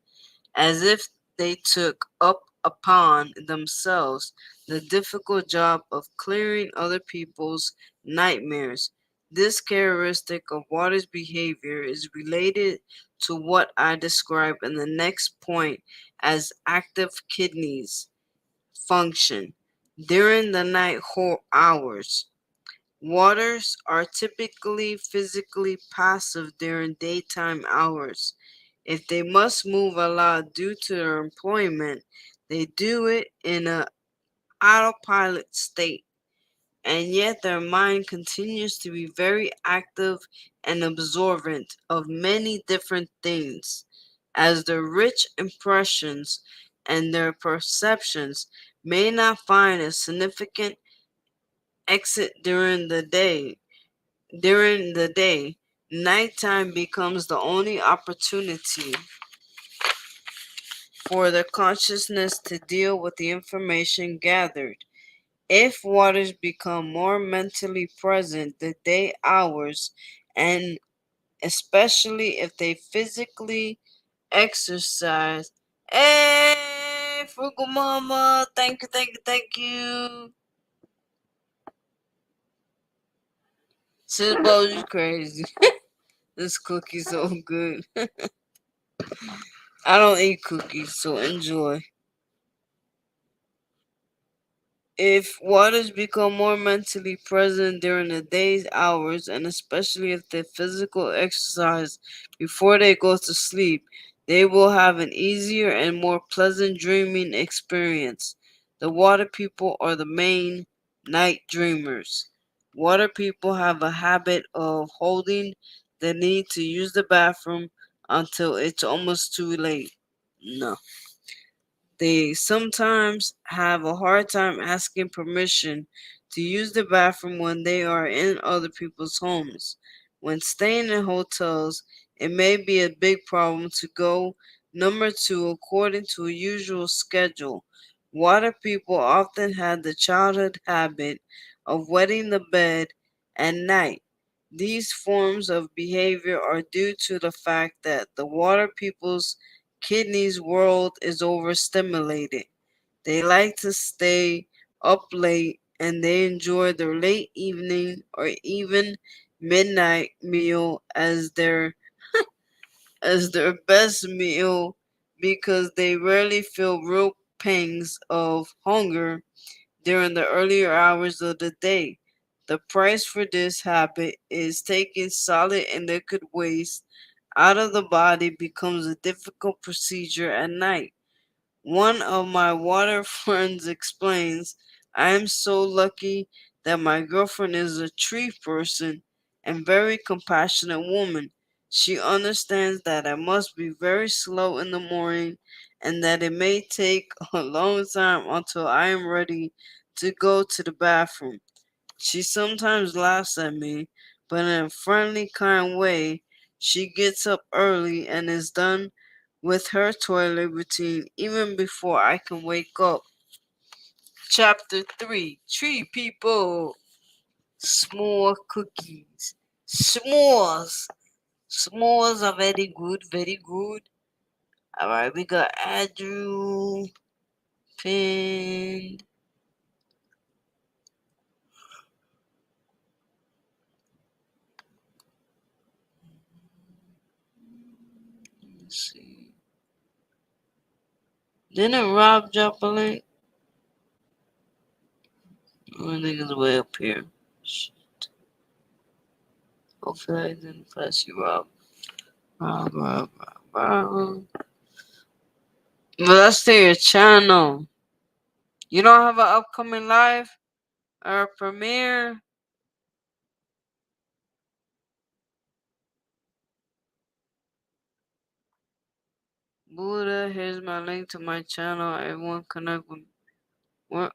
as if they took up upon themselves the difficult job of clearing other people's nightmares. This characteristic of water's behavior is related to what I describe in the next point as active kidneys function during the night hours. Waters are typically physically passive during daytime hours. If they must move a lot due to their employment, they do it in an autopilot state, and yet their mind continues to be very active and absorbent of many different things, as their rich impressions and their perceptions may not find a significant exit during the day, nighttime becomes the only opportunity for the consciousness to deal with the information gathered. If waters become more mentally present the day hours, and especially if they physically exercise, hey, Frugal Mama, thank you, thank you, thank you. Sis Bo, you crazy. This cookie's so good. I don't eat cookies, so enjoy. If waters become more mentally present during the day's hours, and especially if they physical exercise before they go to sleep, they will have an easier and more pleasant dreaming experience. The water people are the main night dreamers. Water people have a habit of holding the need to use the bathroom until it's almost too late. No. They sometimes have a hard time asking permission to use the bathroom when they are in other people's homes. When staying in hotels, it may be a big problem to go number two according to a usual schedule. Water people often had the childhood habit of wetting the bed at night. These forms of behavior are due to the fact that the water people's kidneys world is overstimulated. They like to stay up late and they enjoy their late evening or even midnight meal as their best meal because they rarely feel real pangs of hunger during the earlier hours of the day. The price for this habit is taking solid and liquid waste out of the body becomes a difficult procedure at night. One of my water friends explains, I am so lucky that my girlfriend is a tree person and very compassionate woman. She understands that I must be very slow in the morning and that it may take a long time until I am ready to go to the bathroom. She sometimes laughs at me, but in a friendly, kind way. She gets up early and is done with her toilet routine even before I can wake up. Chapter 3, Tree People. S'more cookies. S'mores. S'mores are very good, very good. Alright, we got Andrew pinned. Let's see. Didn't Rob drop a link? I think it's way up here. Hopefully I didn't press you, Rob. Rob. But that's to your channel. You don't have an upcoming live or premiere? Buddha, here's my link to my channel. Everyone connect with me. What?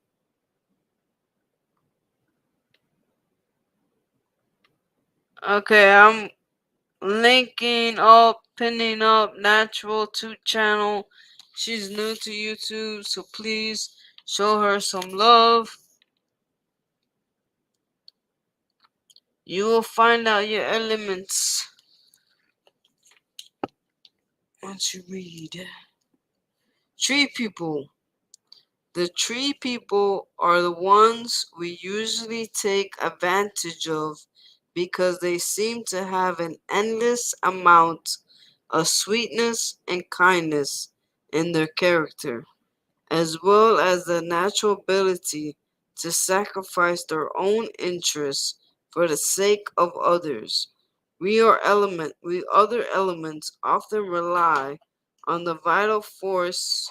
Okay, I'm linking up, pinning up Natural 2 channel. She's new to YouTube, so please show her some love. You will find out your elements once you read. Tree people. The tree people are the ones we usually take advantage of because they seem to have an endless amount of sweetness and kindness in their character, as well as the natural ability to sacrifice their own interests for the sake of others. We other elements often rely on the vital force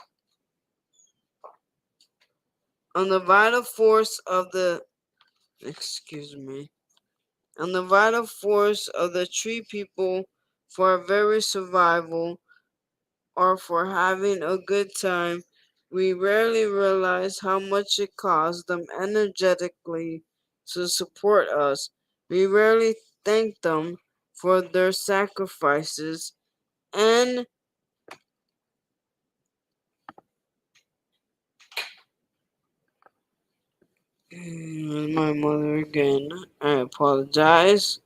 on the vital force of the excuse me on the vital force of the tree people for our very survival or for having a good time. We rarely realize how much it costs them energetically to support us. We rarely thank them for their sacrifices and my mother again. I apologize.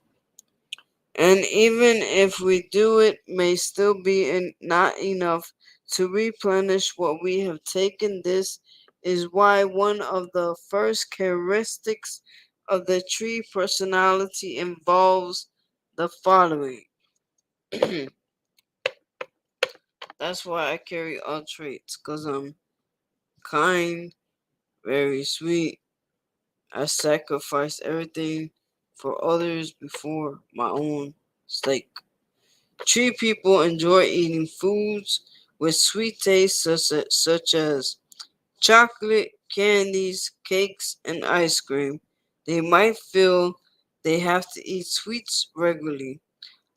And even if we do, it may still be not enough to replenish what we have taken. This is why one of the first characteristics of the tree personality involves the following. That's why I carry all traits, because I'm kind, very sweet. I sacrifice everything for others before my own sake. Tree people enjoy eating foods with sweet taste such as chocolate, candies, cakes, and ice cream. They might feel they have to eat sweets regularly.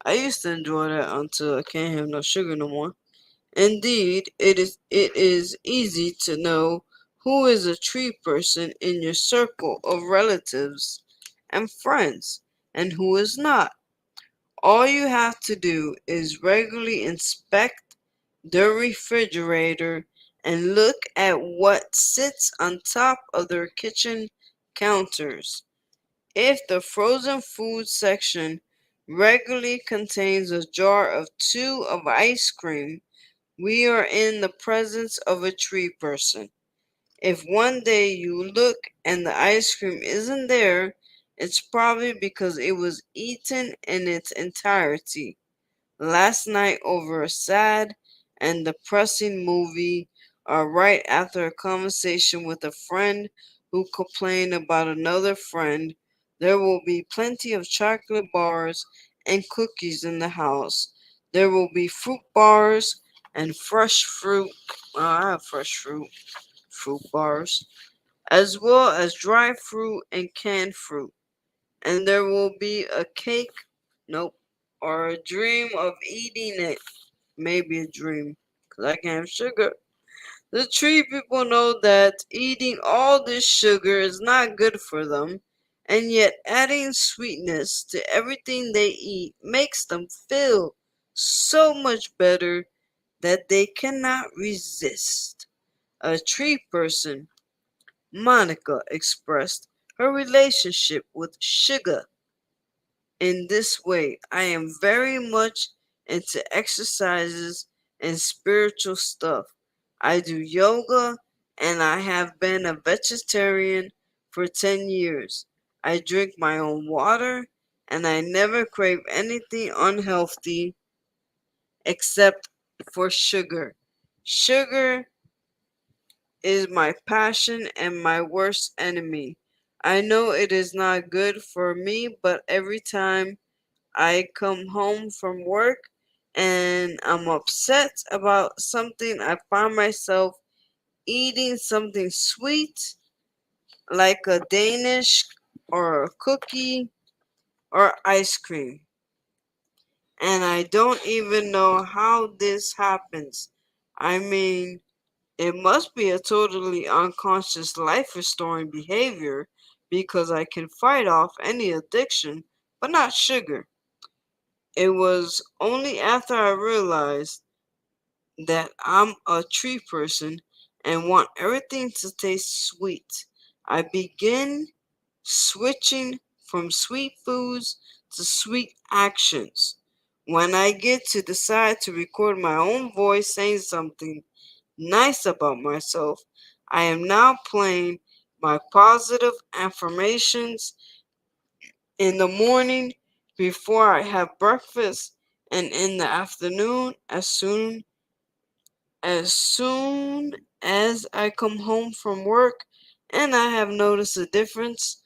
I used to enjoy that until I can't have no sugar no more. Indeed, it is easy to know who is a tree person in your circle of relatives and friends and who is not. All you have to do is regularly inspect the refrigerator and look at what sits on top of their kitchen counters. If the frozen food section regularly contains a jar of two of ice cream, we are in the presence of a tree person. If one day you look and the ice cream isn't there, it's probably because it was eaten in its entirety last night over a sad and depressing movie, or right after a conversation with a friend who complained about another friend. There will be plenty of chocolate bars and cookies in the house. There will be fruit bars and fresh fruit. I have fresh fruit bars, as well as dry fruit and canned fruit. And there will be a cake, nope, or a dream of eating it. Maybe a dream, because I can't have sugar. The tree people know that eating all this sugar is not good for them, and yet adding sweetness to everything they eat makes them feel so much better that they cannot resist. A tree person, Monica, expressed her relationship with sugar in this way. I am very much into exercises and spiritual stuff. I do yoga and I have been a vegetarian for 10 years. I drink my own water and I never crave anything unhealthy except for sugar. Sugar is my passion and my worst enemy. I know it is not good for me, but every time I come home from work and I'm upset about something, I find myself eating something sweet like a Danish or a cookie or ice cream. And I don't even know how this happens. I mean, it must be a totally unconscious life restoring behavior because I can fight off any addiction, but not sugar. It was only after I realized that I'm a tree person and want everything to taste sweet. I begin switching from sweet foods to sweet actions. When I get to decide to record my own voice saying something, nice about myself. I am now playing my positive affirmations in the morning before I have breakfast and in the afternoon as soon as I come home from work, and I have noticed a difference.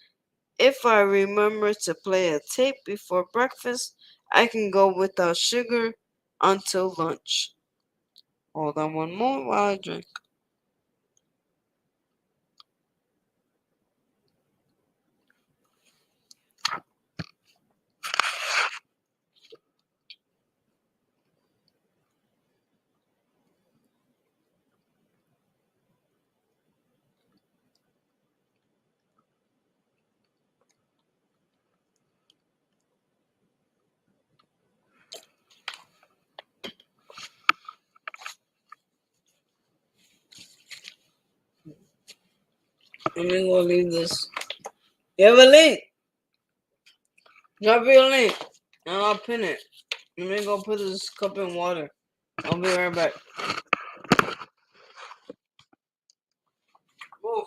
If I remember to play a tape before breakfast, I can go without sugar until lunch. Hold on one more while I drink. Let me go leave this. You have a link? Drop your link, and I'll pin it. Let me go put this cup in water. I'll be right back. Move.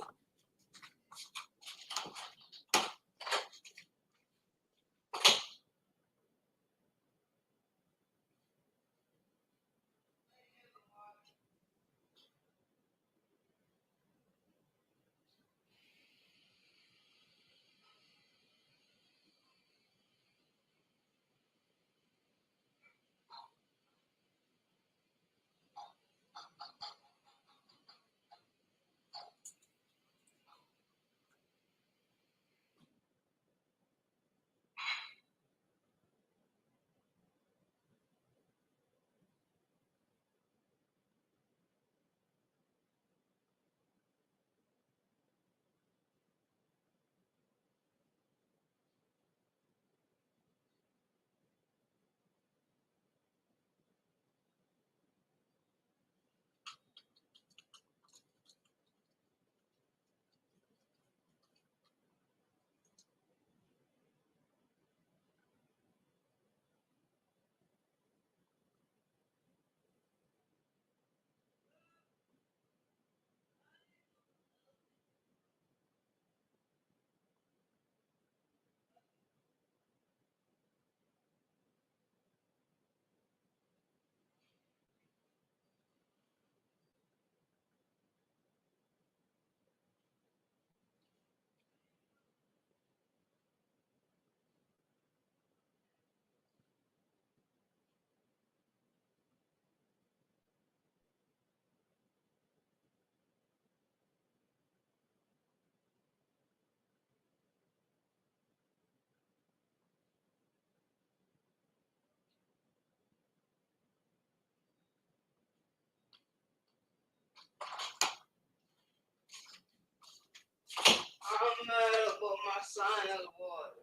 I'm mad about my science water.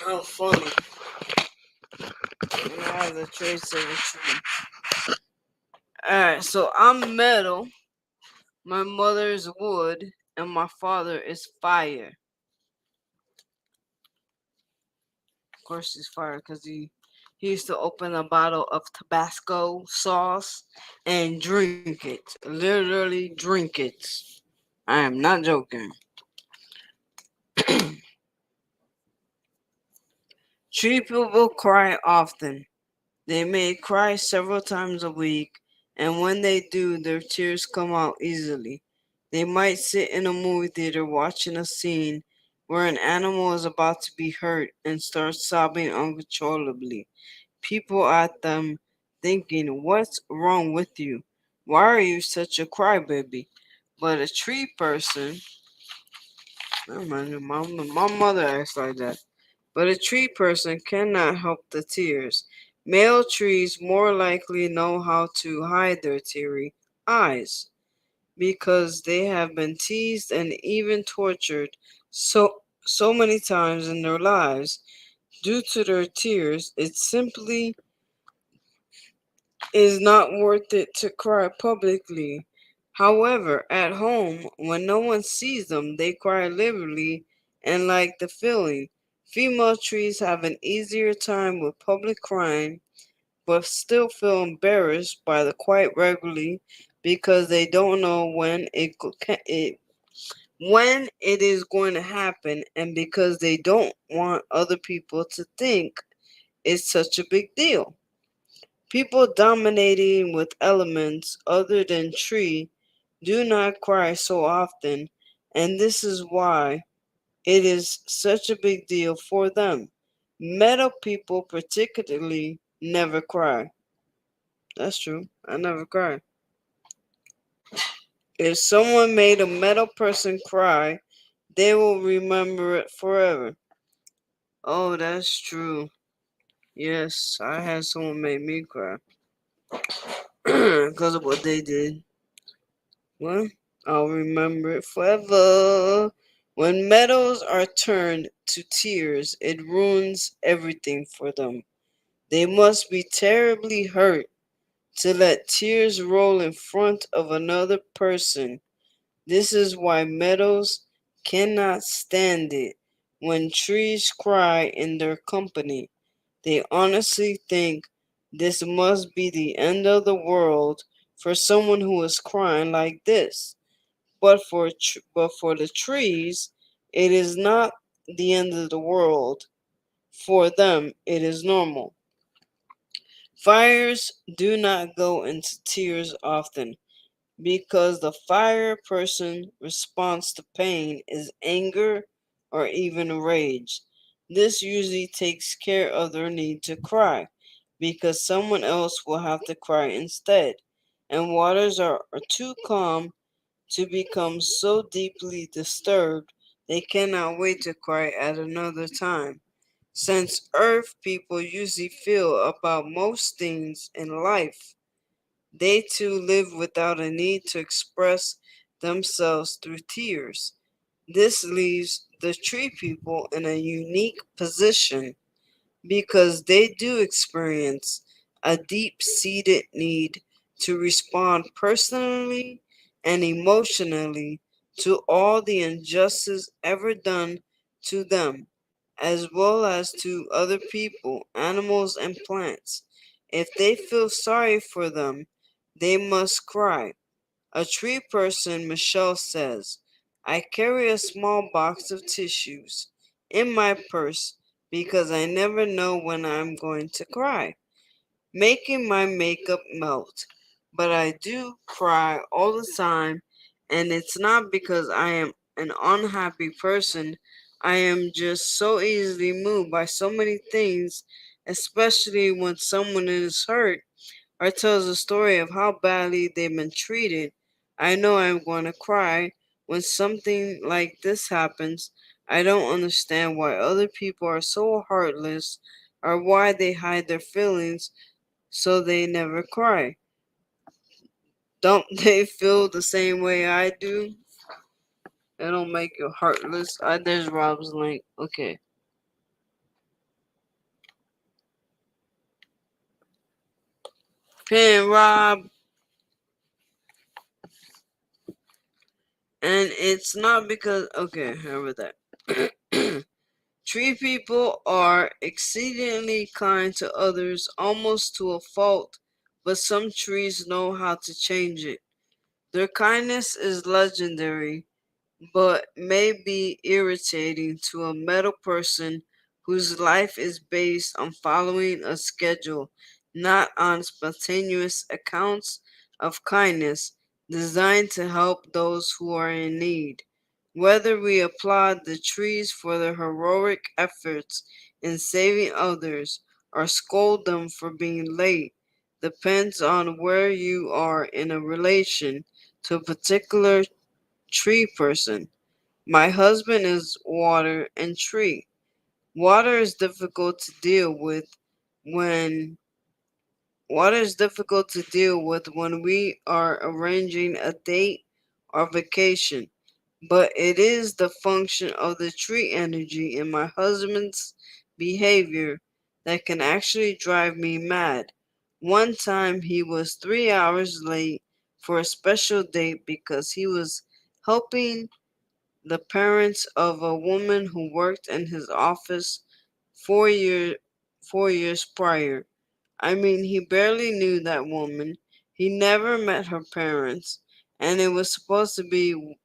How funny. I have the trace of a tree. Alright, so I'm metal, my mother is wood, and my father is fire. Of course he's fire because he used to open a bottle of Tabasco sauce and drink it. Literally drink it. I am not joking. Tree people cry often. They may cry several times a week, and when they do, their tears come out easily. They might sit in a movie theater watching a scene where an animal is about to be hurt and start sobbing uncontrollably. People at them thinking, "What's wrong with you? Why are you such a crybaby?" But a tree person, my mother acts like that. But a tree person cannot help the tears. Male trees more likely know how to hide their teary eyes because they have been teased and even tortured so many times in their lives due to their tears. It simply is not worth it to cry publicly. However, at home, when no one sees them, they cry liberally and like the feeling. Female trees have an easier time with public crying, but still feel embarrassed by the quiet regularly because they don't know when it is going to happen, and because they don't want other people to think it's such a big deal. People dominating with elements other than tree do not cry so often, and this is why it is such a big deal for them. Metal people, particularly, never cry. That's true. I never cry. If someone made a metal person cry, they will remember it forever. Oh, that's true. Yes, I had someone make me cry because of what they did. Well, I'll remember it forever. When metals are turned to tears, it ruins everything for them. They must be terribly hurt to let tears roll in front of another person. This is why metals cannot stand it when trees cry in their company. They honestly think this must be the end of the world for someone who is crying like this. But for the trees, it is not the end of the world. For them, it is normal. Fires do not go into tears often because the fire person response to pain is anger or even rage. This usually takes care of their need to cry because someone else will have to cry instead. And waters are too calm to become so deeply disturbed they cannot wait to cry at another time. Since earth people usually feel about most things in life, they too live without a need to express themselves through tears. This leaves the tree people in a unique position because they do experience a deep seated need to respond personally and emotionally to all the injustice ever done to them, as well as to other people, animals, and plants. If they feel sorry for them, they must cry. A tree person, Michelle says, I carry a small box of tissues in my purse because I never know when I'm going to cry, making my makeup melt. But I do cry all the time, and it's not because I am an unhappy person. I am just so easily moved by so many things, especially when someone is hurt or tells a story of how badly they've been treated. I know I'm going to cry when something like this happens. I don't understand why other people are so heartless or why they hide their feelings so they never cry. Don't they feel the same way I do? It don't make you heartless. There's Rob's link. Okay. Pin Rob. And it's not because. Okay, how about that? Tree people are exceedingly kind to others, almost to a fault, but some trees know how to change it. Their kindness is legendary, but may be irritating to a metal person whose life is based on following a schedule, not on spontaneous accounts of kindness designed to help those who are in need. Whether we applaud the trees for their heroic efforts in saving others or scold them for being late depends on where you are in a relation to a particular tree person. My husband is water and tree. Water is difficult to deal with when when we are arranging a date or vacation, but it is the function of the tree energy in my husband's behavior that can actually drive me mad. One time he was 3 hours late for a special date because he was helping the parents of a woman who worked in his office 4 years 4 years prior. I mean, he barely knew that woman. He never met her parents, and it was supposed to be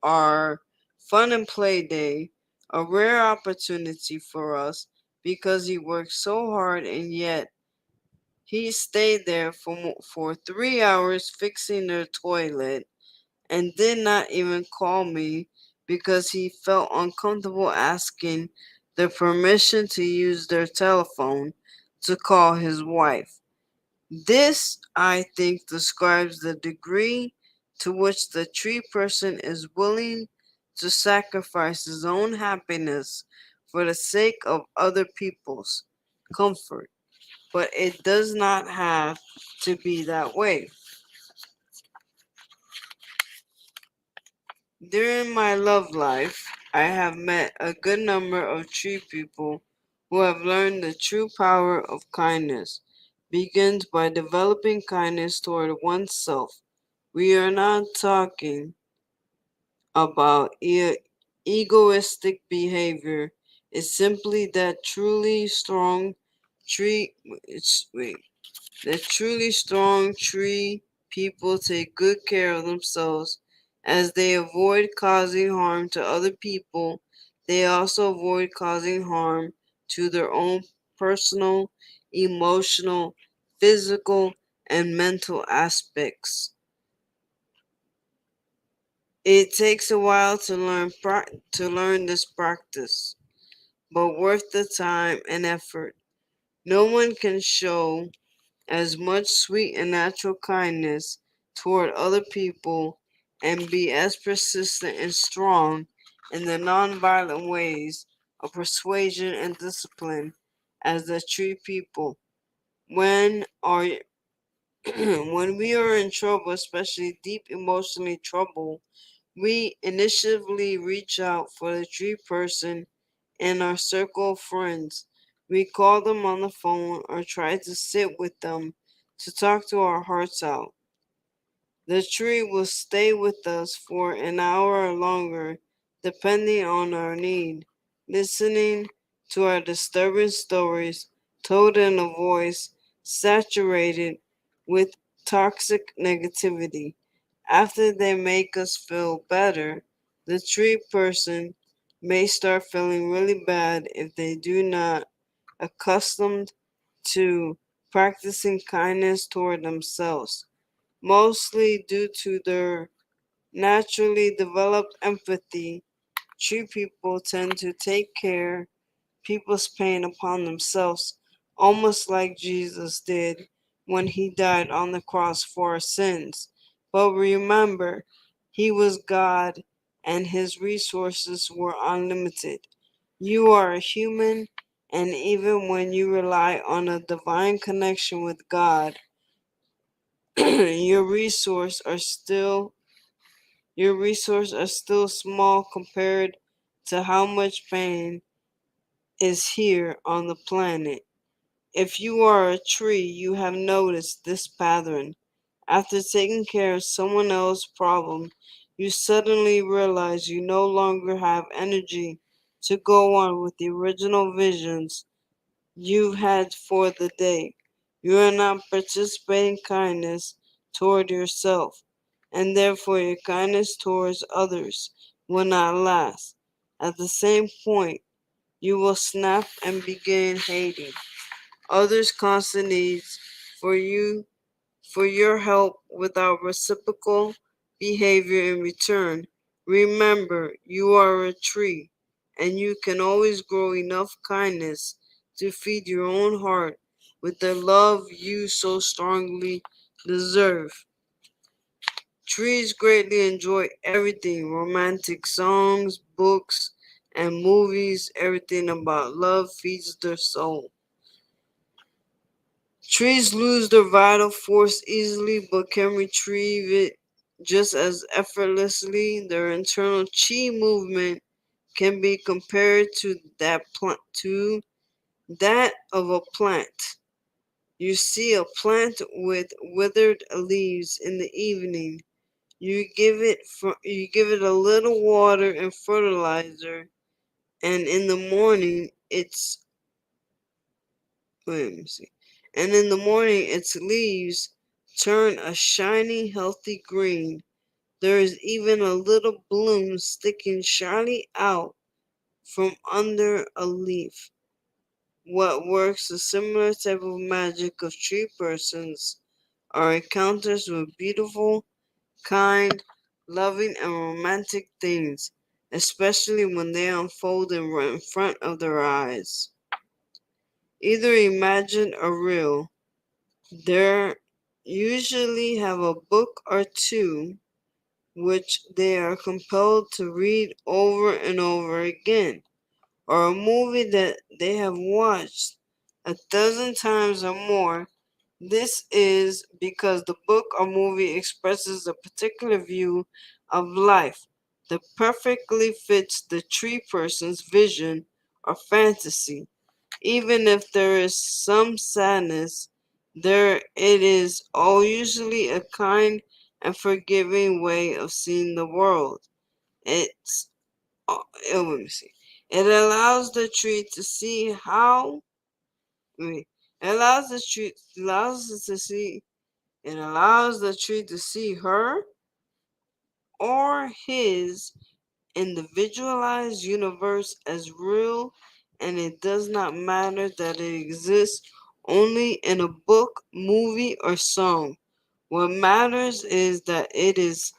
our fun and play day, a rare opportunity for us because he worked so hard and yet he stayed there for 3 hours fixing their toilet and did not even call me because he felt uncomfortable asking the permission to use their telephone to call his wife. This, I think, describes the degree to which the tree person is willing to sacrifice his own happiness for the sake of other people's comfort. But it does not have to be that way. During my love life, I have met a good number of tree people who have learned the true power of kindness begins by developing kindness toward oneself. We are not talking about egoistic behavior. It's simply that truly strong tree. Wait. The truly strong tree people take good care of themselves as they avoid causing harm to other people. They also avoid causing harm to their own personal, emotional, physical, and mental aspects. It takes a while to learn this practice, but worth the time and effort. No one can show as much sweet and natural kindness toward other people and be as persistent and strong in the nonviolent ways of persuasion and discipline as the tree people. When our when we are in trouble, especially deep emotionally trouble, we initially reach out for the tree person in our circle of friends. We call them on the phone or try to sit with them to talk to our hearts out. The tree will stay with us for an hour or longer, depending on our need, listening to our disturbing stories told in a voice saturated with toxic negativity. After they make us feel better, the tree person may start feeling really bad if they do not accustomed to practicing kindness toward themselves, mostly due to their naturally developed empathy. Tree people tend to take care people's pain upon themselves, almost like Jesus did when he died on the cross for our sins. But remember, he was God and his resources were unlimited. You are a human, and even when you rely on a divine connection with God, your resources are still small compared to how much pain is here on the planet. If you are a tree, you have noticed this pattern. After taking care of someone else's problem, you suddenly realize you no longer have energy to go on with the original visions you had for the day. You are not participating kindness toward yourself, and therefore your kindness towards others will not last. At the same point, you will snap and begin hating others' constant needs for you for your help without reciprocal behavior in return. Remember, you are a tree, and you can always grow enough kindness to feed your own heart with the love you so strongly deserve. Trees greatly enjoy everything romantic songs, books, and movies. Everything about love feeds their soul. Trees lose their vital force easily but can retrieve it just as effortlessly. Their internal chi movement can be compared to that of a plant. You see a plant with withered leaves in the evening. You give it a little water and fertilizer, and in the morning wait, let me see. and in the morning its leaves turn a shiny, healthy green. There is even a little bloom sticking shyly out from under a leaf. What works a similar type of magic of tree persons are encounters with beautiful, kind, loving, and romantic things, especially when they unfold right in front of their eyes. Either imagined or real, they usually have a book or two which they are compelled to read over and over again, or a movie that they have watched a dozen times or more. This is because the book or movie expresses a particular view of life that perfectly fits the tree person's vision or fantasy. Even if there is some sadness, there it is all usually a kind and forgiving way of seeing the world. It's let me see. It allows the tree to see how. Wait, it allows it to see. It allows the tree to see her or his individualized universe as real, and it does not matter that it exists only in a book, movie, or song. What matters is that it is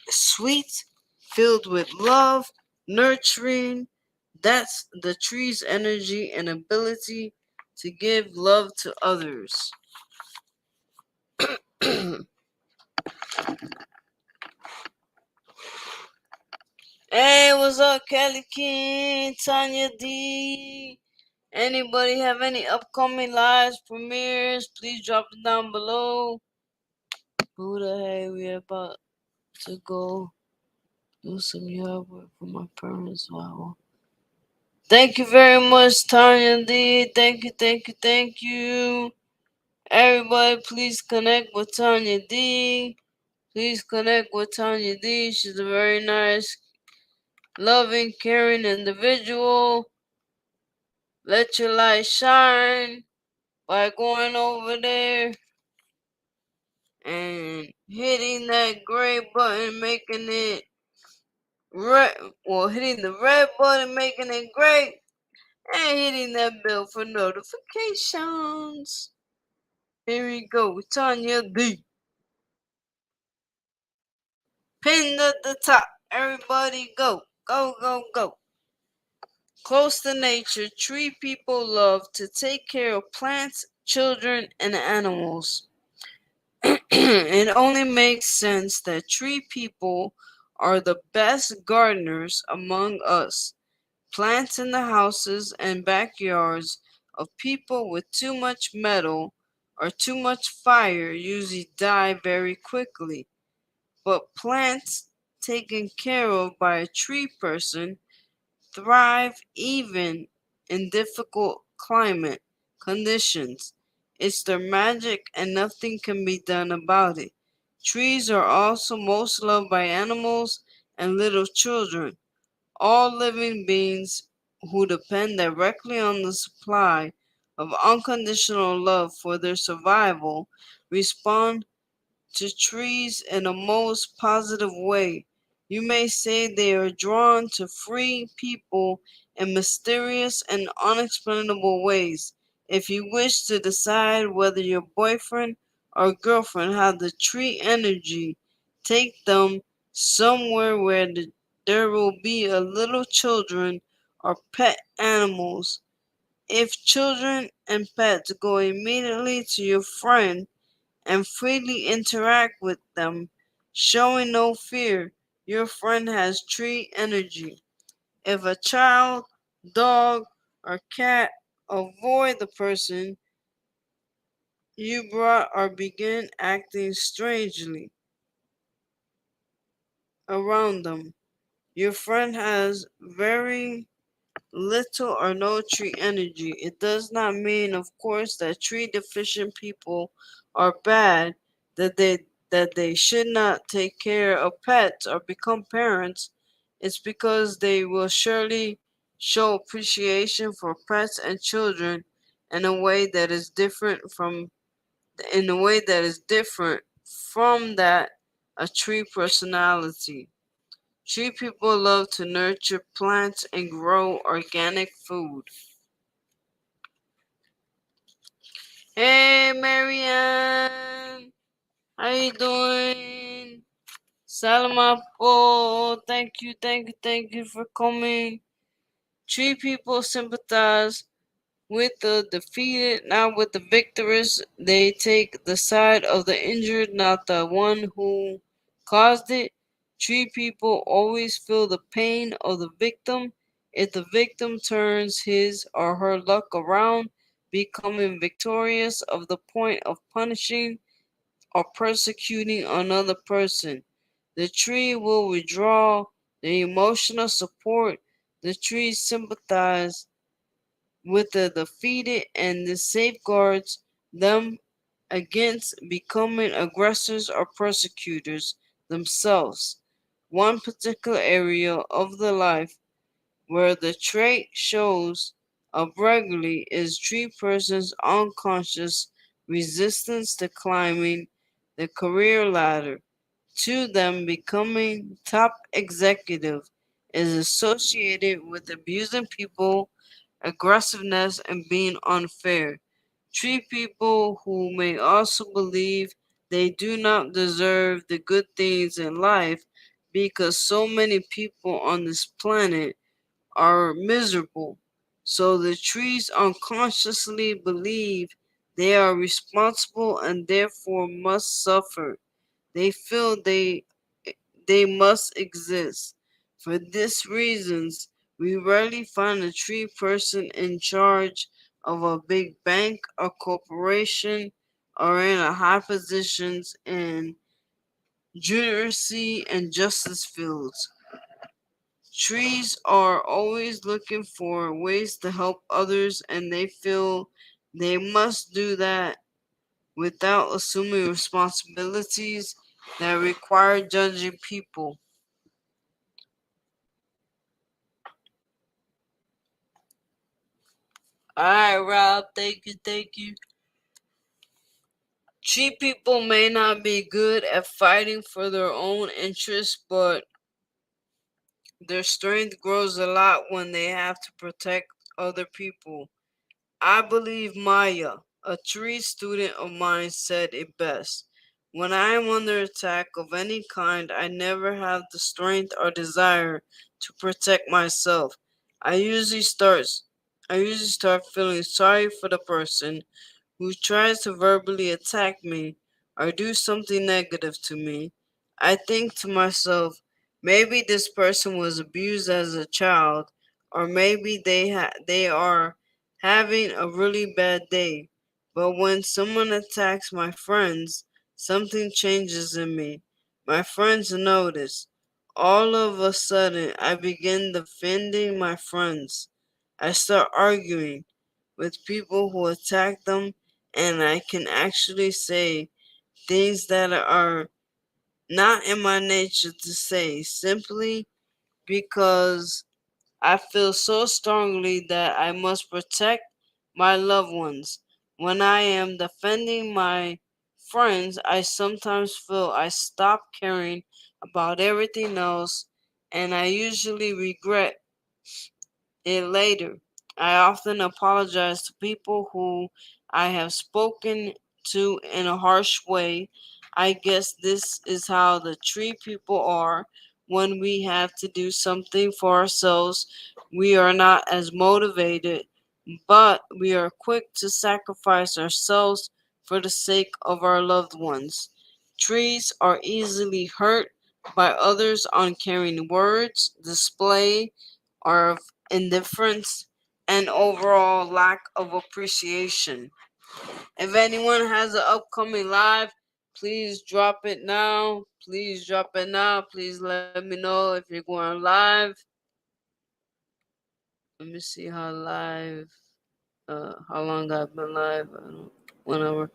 sweet, filled with love, nurturing. That's the tree's energy and ability to give love to others. Hey, what's up, Kelly King, Tanya D? Anybody have any upcoming lives, premieres? Please drop it down below. Who the heck we about to go do some yard work for my parents? Wow. Thank you very much, Tanya D. Thank you, thank you, thank you. Everybody, please connect with Tanya D. Please connect with Tanya D. She's a very nice, loving, caring individual. Let your light shine by going over there and hitting that gray button, making it red. Well, hitting the red button, making it gray, and hitting that bell for notifications. Here we go, Tanya D. Pinned at the top. Everybody go. Go, go, go. Close to nature, tree people love to take care of plants, children, and animals. It only makes sense that tree people are the best gardeners among us. Plants in the houses and backyards of people with too much metal or too much fire usually die very quickly. But plants taken care of by a tree person thrive even in difficult climate conditions. It's their magic and nothing can be done about it. Trees are also most loved by animals and little children. All living beings who depend directly on the supply of unconditional love for their survival respond to trees in a most positive way. You may say they are drawn to free people in mysterious and unexplainable ways. If you wish to decide whether your boyfriend or girlfriend have the tree energy, take them somewhere where there will be a little children or pet animals. If children and pets go immediately to your friend and freely interact with them, showing no fear, your friend has tree energy. If a child, dog, or cat avoid the person you brought or begin acting strangely around them, your friend has very little or no tree energy. It does not mean, of course, that tree deficient people are bad, that they should not take care of pets or become parents. It's because they will surely show appreciation for pets and children in a way that is different from in a way that is different from that a tree personality. Tree people love to nurture plants and grow organic food. Hey Marianne, how you doing? Salamapo, thank you for coming. Tree people sympathize with the defeated, not with the victors. They take the side of the injured, not the one who caused it. Tree people always feel the pain of the victim. If the victim turns his or her luck around, becoming victorious of the point of punishing or persecuting another person, the tree will withdraw the emotional support. The tree sympathizes with the defeated and this safeguards them against becoming aggressors or persecutors themselves. One particular area of the life where the trait shows up regularly is tree person's unconscious resistance to climbing the career ladder. To them, becoming top executive is associated with abusing people, aggressiveness, and being unfair. Treat people who may also believe they do not deserve the good things in life because so many people on this planet are miserable. So the trees unconsciously believe they are responsible and therefore must suffer. They feel they must exist. For these reasons, we rarely find a tree person in charge of a big bank or corporation or in a high positions in judiciary and justice fields. Trees are always looking for ways to help others and they feel they must do that without assuming responsibilities that require judging people. Alright, Rob, thank you. Cheap people may not be good at fighting for their own interests, but their strength grows a lot when they have to protect other people. I believe Maya, a tree student of mine, said it best. When I am under attack of any kind, I never have the strength or desire to protect myself. I usually start I usually start feeling sorry for the person who tries to verbally attack me or do something negative to me. I think to myself, maybe this person was abused as a child, or maybe they are having a really bad day. But when someone attacks my friends, something changes in me. My friends notice. All of a sudden, I begin defending my friends. I start arguing with people who attack them, and I can actually say things that are not in my nature to say simply because I feel so strongly that I must protect my loved ones. When I am defending my friends, I sometimes feel I stop caring about everything else, and I usually regret it later. I often apologize to people who I have spoken to in a harsh way. I guess this is how the tree people are. When we have to do something for ourselves, we are not as motivated, but we are quick to sacrifice ourselves for the sake of our loved ones. Trees are easily hurt by others' uncaring words, display, or indifference, and overall lack of appreciation. If anyone has an upcoming live, please drop it now. Please drop it now. Please let me know if you're going live. Let me see how long I've been live. 1 hour.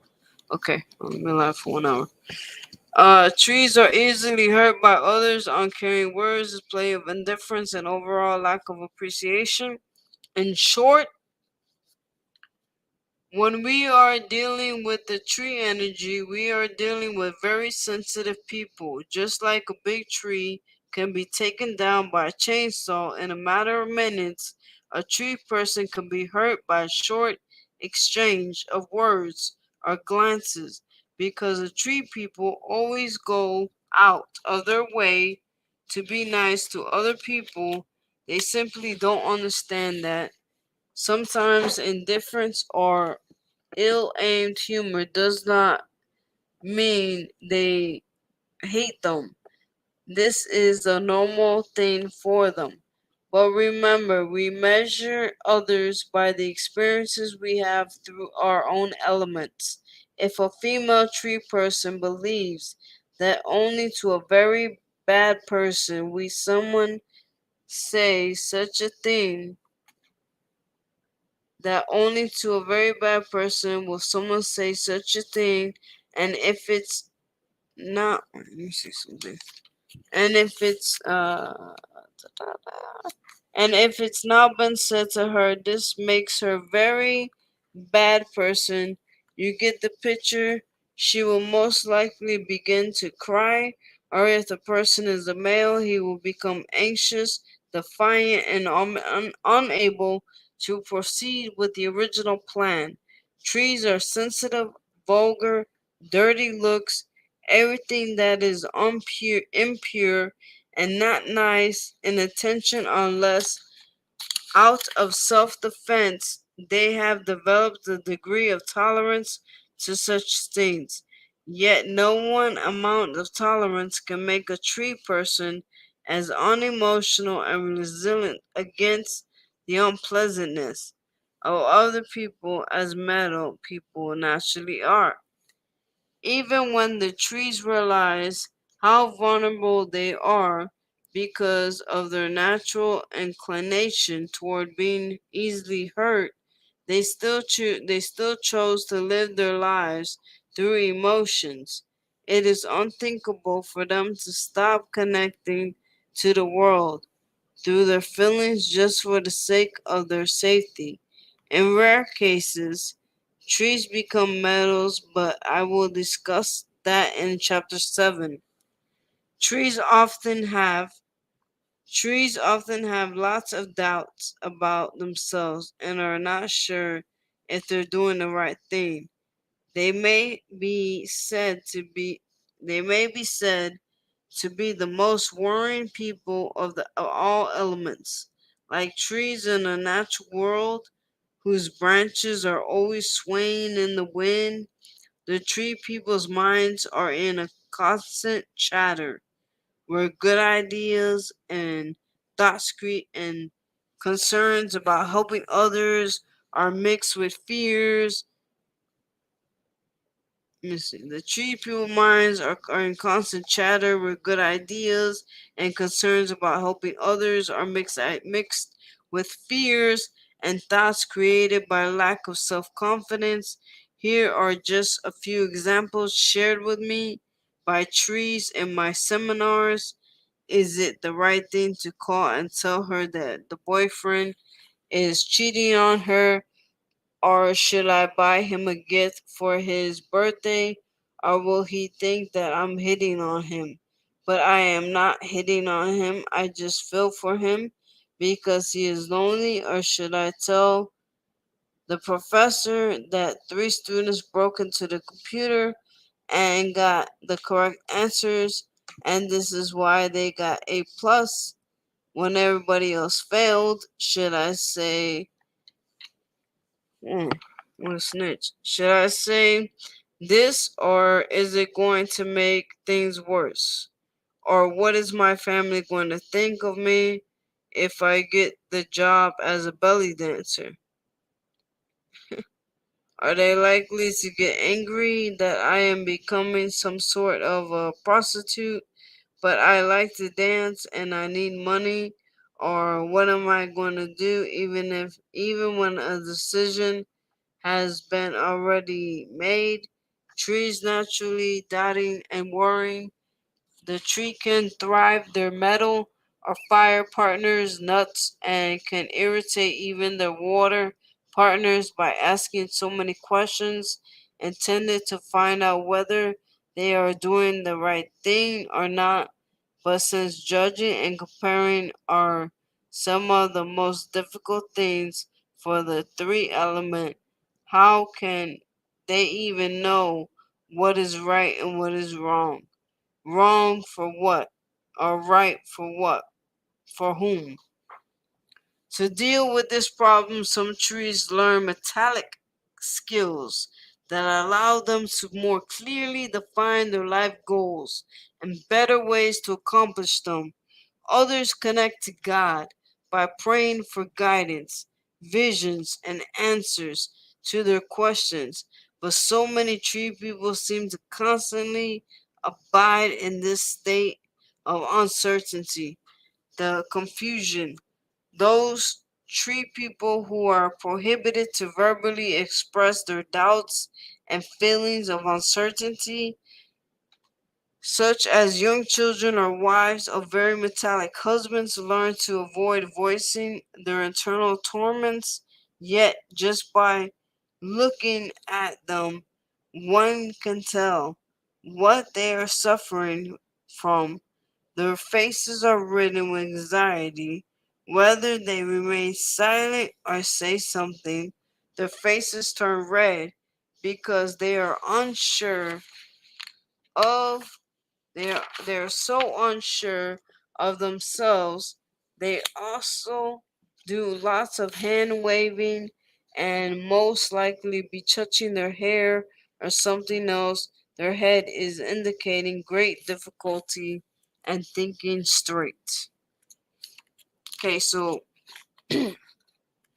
Okay, I've been live for 1 hour. Trees are easily hurt by others. Uncaring words, display of indifference, and overall lack of appreciation. In short, When we are dealing with the tree energy, we are dealing with very sensitive people. Just like a big tree can be taken down by a chainsaw in a matter of minutes, a tree person can be hurt by a short exchange of words or glances because the tree people always go out of their way to be nice to other people. They simply don't understand that sometimes indifference or ill-aimed humor does not mean they hate them. This is a normal thing for them. But remember, we measure others by the experiences we have through our own elements. If a female tree person believes that only to a very bad person we someone say such a thing, that only to a very bad person will someone say such a thing, and if it's not, let me see something. And if it's and if it's not been said to her, this makes her very bad person. You get the picture. She will most likely begin to cry, or if the person is a male, he will become anxious, defiant, and unable to proceed with the original plan. Trees are sensitive, vulgar, dirty looks, everything that is impure and not nice in attention unless out of self defense they have developed a degree of tolerance to such things. Yet no one amount of tolerance can make a tree person as unemotional and resilient against the unpleasantness of other people as metal people naturally are. Even when the trees realize how vulnerable they are because of their natural inclination toward being easily hurt, they still chose to live their lives through emotions. It is unthinkable for them to stop connecting to the world through their feelings just for the sake of their safety. In rare cases, trees become metals, but I will discuss that in chapter 7. Trees often have Trees often have lots of doubts about themselves and are not sure if they're doing the right thing. They may be said to be they may be said to be the most worrying people of all elements, like trees in a natural world whose branches are always swaying in the wind. The tree people's minds are in a constant chatter, where good ideas and thoughts and concerns about helping others are mixed with fears. Missing. The tree people minds are in constant chatter where good ideas and concerns about helping others are mixed with fears and thoughts created by lack of self-confidence. Here are just a few examples shared with me by trees in my seminars. Is it the right thing to call and tell her that the boyfriend is cheating on her? Or should I buy him a gift for his birthday? Or will he think that I'm hitting on him? But I am not hitting on him. I just feel for him because he is lonely. Or should I tell the professor that 3 students broke into the computer and got the correct answers, and this is why they got A plus when everybody else failed? Should I say, what a snitch. Should I say this, or is it going to make things worse? Or what is my family going to think of me if I get the job as a belly dancer? Are they likely to get angry that I am becoming some sort of a prostitute, but I like to dance and I need money? Or what am I going to do even when a decision has been already made? Trees naturally doubting and worrying. The tree can thrive their metal or fire partners nuts and can irritate even their water partners by asking so many questions intended to find out whether they are doing the right thing or not. But since judging and comparing are some of the most difficult things for the three element, how can they even know what is right and what is wrong? Wrong for what? Or right for what? For whom? To deal with this problem, some trees learn metallic skills that allow them to more clearly define their life goals and better ways to accomplish them. Others connect to God by praying for guidance, visions, and answers to their questions. But so many tree people seem to constantly abide in this state of uncertainty, the confusion. Those tree people who are prohibited to verbally express their doubts and feelings of uncertainty, such as young children or wives of very metallic husbands, learn to avoid voicing their internal torments, yet just by looking at them, one can tell what they are suffering from. Their faces are written with anxiety. Whether they remain silent or say something, their faces turn red because they are unsure of they're so unsure of themselves. They also do lots of hand waving and most likely be touching their hair or something else. Their head is indicating great difficulty and thinking straight. Okay, so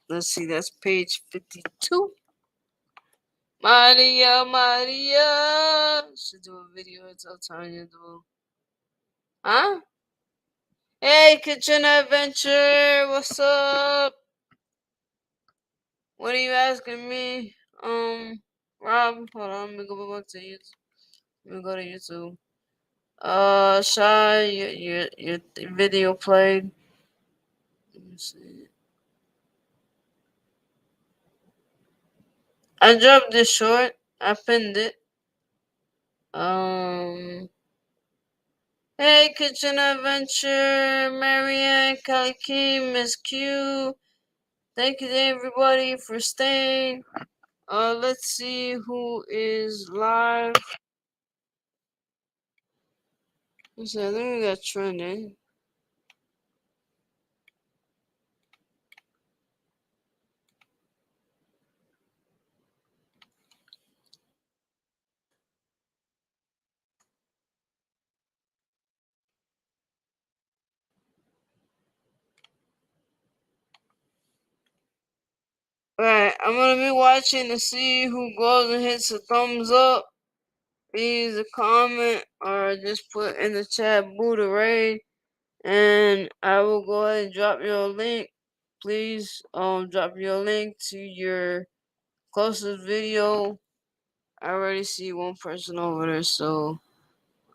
let's see, that's page 52. Maria, Maria. Should do a video. Tell Tanya to do. Huh? Hey, Kitchen Adventure, what's up? What are you asking me? Rob, hold on, let me go back to YouTube. Let me go to YouTube. Shy, your video played. Let me see. I dropped this short. I pinned it. Hey, Kitchen Adventure, Marianne, Kelly Key, Miss Q. Thank you to everybody for staying. Let's see who is live. So I think we got trending. Alright, I'm gonna be watching to see who goes and hits a thumbs up. Leaves a comment or just put in the chat Buddha Raid. And I will go ahead and drop your link. Please drop your link to your closest video. I already see one person over there, so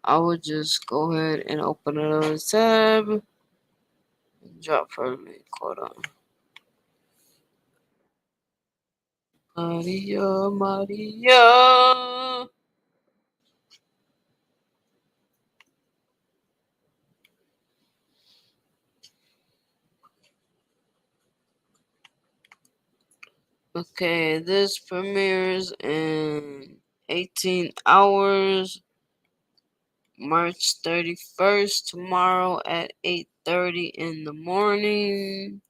I would just go ahead and open another tab and drop her link. Hold on. Maria, Maria. Okay, this premieres in 18 hours, March 31st, tomorrow at 8:30 in the morning.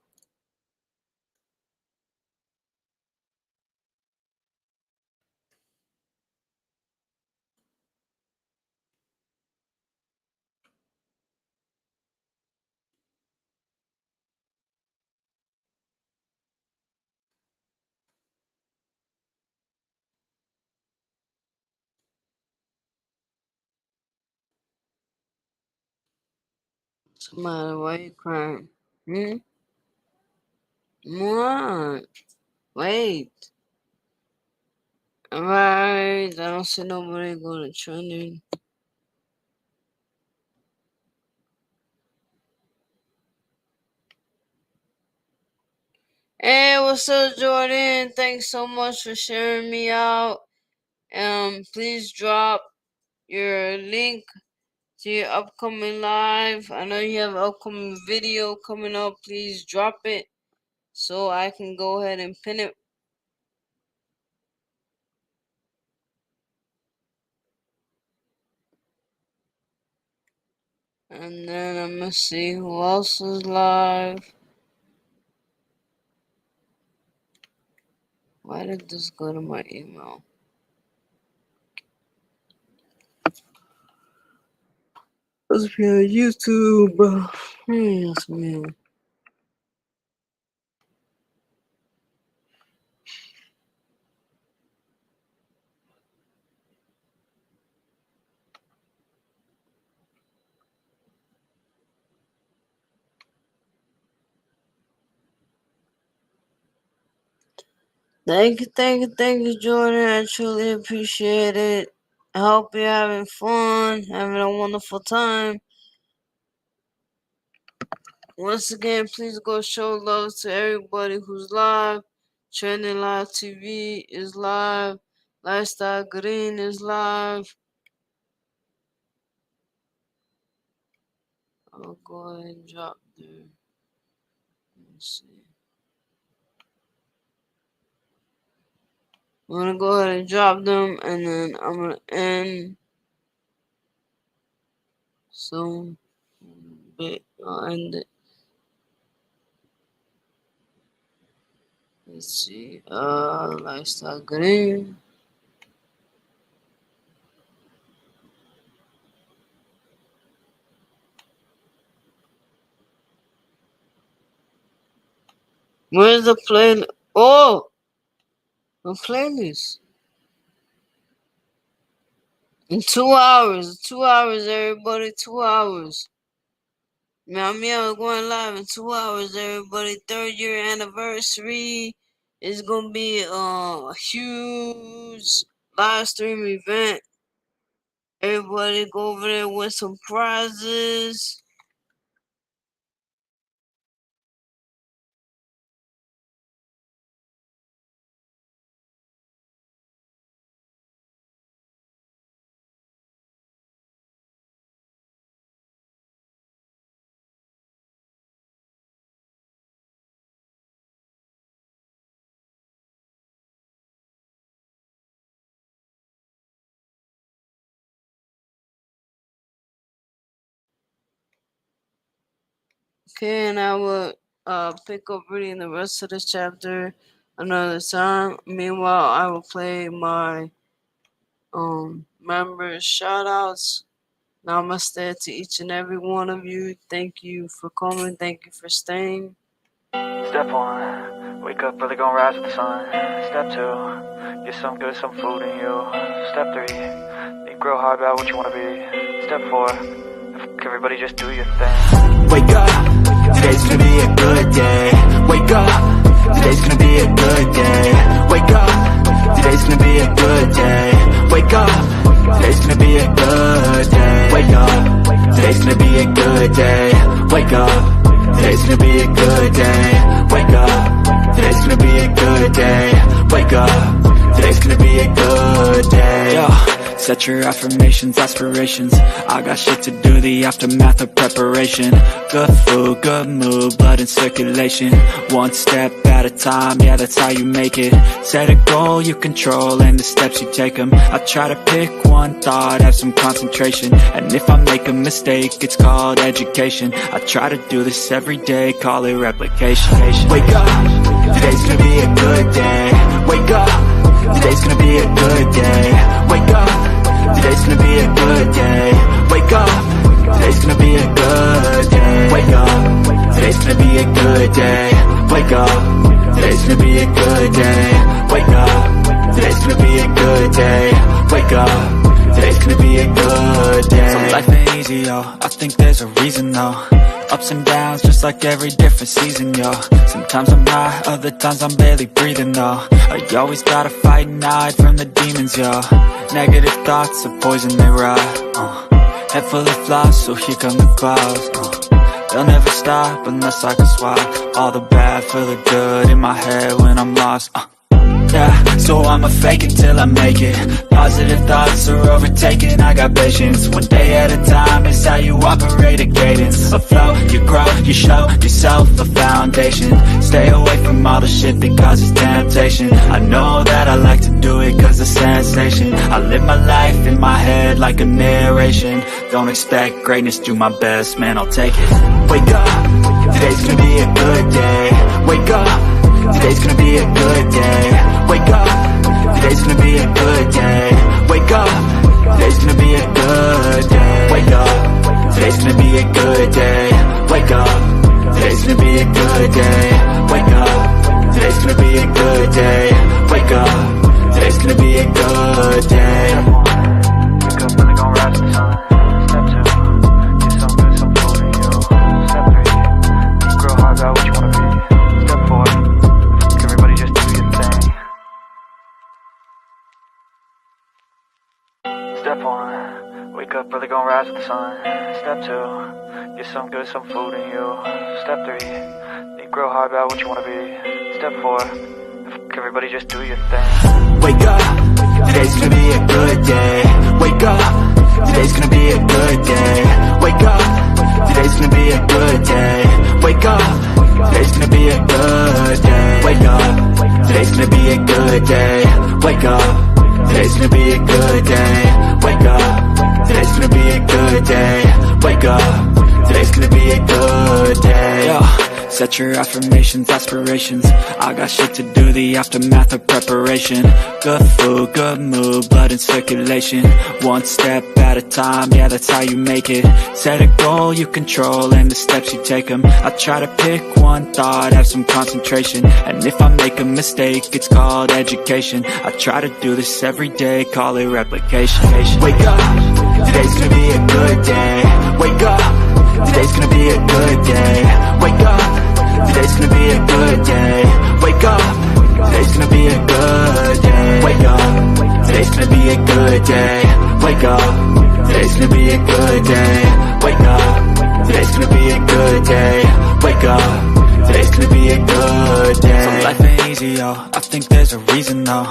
Somebody, why you crying? Hmm? What? Wait. Alright, I don't see nobody going to trending. Hey, what's up, Jordan? Thanks so much for sharing me out. Please drop your link to your upcoming live. I know you have an upcoming video coming up. Please drop it so I can go ahead and pin it. And then I'm gonna see who else is live. Why did this go to my email? Let's be on YouTube. Yes, man. Thank you, Jordan. I truly appreciate it. I hope you're having fun, having a wonderful time. Once again, please go show love to everybody who's live. Trending Live TV is live. Lifestyle Green is live. I'll go ahead and drop there. Let's see. I'm gonna go ahead and drop them, and then I'm gonna end some bit. I'll end it. Let's see. Lifestyle Green. Where's the playlist? Oh, the playlist. In 2 hours. 2 hours, everybody. 2 hours. I'm going live in 2 hours, everybody. 3rd year anniversary. It's gonna be a huge live stream event. Everybody go over there with some prizes. Okay, and I will pick up reading the rest of this chapter another time. Meanwhile, I will play my members shout outs. Namaste to each and every one of you. Thank you for coming. Thank you for staying. Step 1, wake up early, gonna rise with the sun. Step 2, get some good, some food in you. Step 3, think real hard about what you wanna be. Step 4, everybody just do your thing. Wake up, today's gonna be a good day. Wake up, today's gonna be a good day. Wake up, today's gonna be a good day. Wake up, today's gonna be a good day. Wake up, today's gonna be a good day. Wake up, today's gonna be a good day. Wake up, today's gonna be a good day. Wake up, today's gonna be a good day. Yo, set your affirmations, aspirations. I got shit to do, the aftermath of preparation. Good food, good mood, blood in circulation. One step at a time, yeah, that's how you make it. Set a goal you control and the steps you take them. I try to pick one thought, have some concentration. And if I make a mistake, it's called education. I try to do this every day, call it replication. Wake up, today's gonna be a good day. Wake up, today's gonna be a good day. Wake up, today's gonna be a good day. Wake up, today's gonna be a good day. Wake up, today's gonna be a good day. Wake up, today's gonna be a good day. Wake up, today's gonna be a good day. Wake up, today's gonna be a good day. So life ain't easy, yo, I think there's a reason though. Ups and downs, just like every different season, yo. Sometimes I'm high, other times I'm barely breathing, though. I always gotta fight and hide from the demons, yo. Negative thoughts are poison, they rot. Head full of flies, so here come the clouds. They'll never stop unless I can swap all the bad for the good in my head when I'm lost. Yeah, so I'ma fake it till I make it. Positive thoughts are overtaken, I got patience. One day at a time is how you operate a cadence. A flow, you grow, you show yourself a foundation. Stay away from all the shit that causes temptation. I know that I like to do it cause it's sensation. I live my life in my head like a narration. Don't expect greatness, do my best, man, I'll take it. Wake up, today's gonna be a good day. Wake up, today's gonna be a good day. Wake up, today's gonna be a good day. Wake up, today's gonna be a good day. Wake up, today's gonna be a good day. Wake up, today's gonna be a good day. Wake up, today's gonna be a good day. Wake up, today's gonna be a good day. Wake up, really gon' rise to the sun. Step 2, get some good, some food in you. Step 3, think real hard about what you wanna be. Step 4, everybody just do your thing. Step 1, wake up, really gon' rise with the sun. Step 2, get some good, some food in you. Step 3, think real hard about what you wanna be. Step 4, everybody just do your thing. Wake up, today's gonna be a good day. Wake up, today's gonna be a good day. Wake up, today's gonna be a good day. Wake up, today's gonna be a good day. Wake up, today's gonna be a good day. Wake up, today's gonna be a good day. Wake up, today's gonna be a good day. Wake up, today's gonna be a good day. Yo, set your affirmations, aspirations. I got shit to do, the aftermath of preparation. Good food, good mood, blood in circulation. One step at a time, yeah, that's how you make it. Set a goal you control and the steps you take them. I try to pick one thought, have some concentration. And if I make a mistake, it's called education. I try to do this every day, call it replication. Wake up, today's gonna be a good day. Wake up, today's gonna be a good day. Wake up, today's gonna be a good day. Wake up, today's gonna be a good day. Wake up, today's gonna be a good day. Wake up, today's gonna be a good day. Wake up, today's gonna be a good day. Wake up, today's gonna be a good day. So life ain't easy, yo, I think there's a reason though.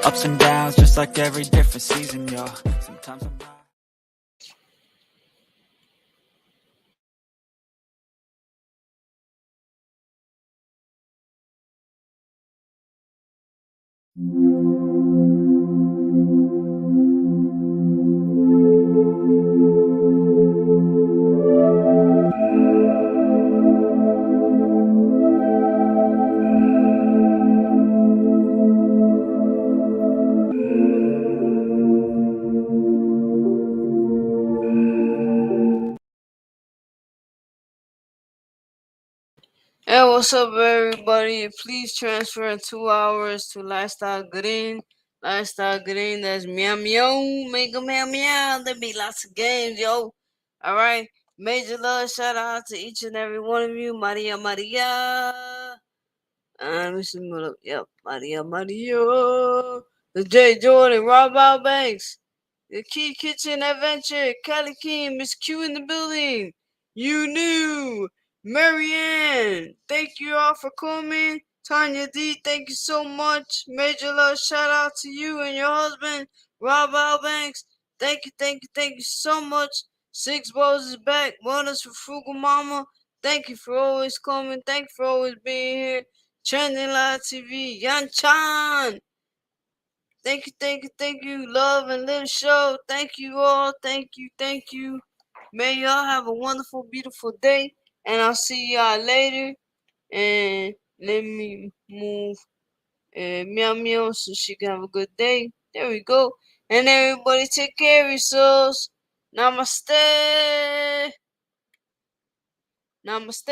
Ups and downs, just like every different season, yo. Sometimes I'm high. Hey, what's up, everybody? Please transfer in 2 hours to Lifestyle Green. Lifestyle Green, that's meow meow. Make a meow meow. There be lots of games, yo. Alright? Major love, shout out to each and every one of you. Maria Maria. Let me see what up. Yep, Maria Maria. The J Jordan, Rob Out Banks. The Key Kitchen Adventure, Kelly King, Miss Q in the building. You knew. Marianne, thank you all for coming. Tanya D, thank you so much. Major love, shout out to you and your husband, Rob Albanks. Thank you so much. Six Balls is back. Bonus for Frugal Mama. Thank you for always coming. Thank you for always being here. Trending Live TV, Yan Chan. Thank you. Love and Live Show. Thank you all. Thank you. May y'all have a wonderful, beautiful day. And I'll see y'all later. And let me move Meow Meow so she can have a good day. There we go. And everybody take care of yourselves. Namaste. Namaste.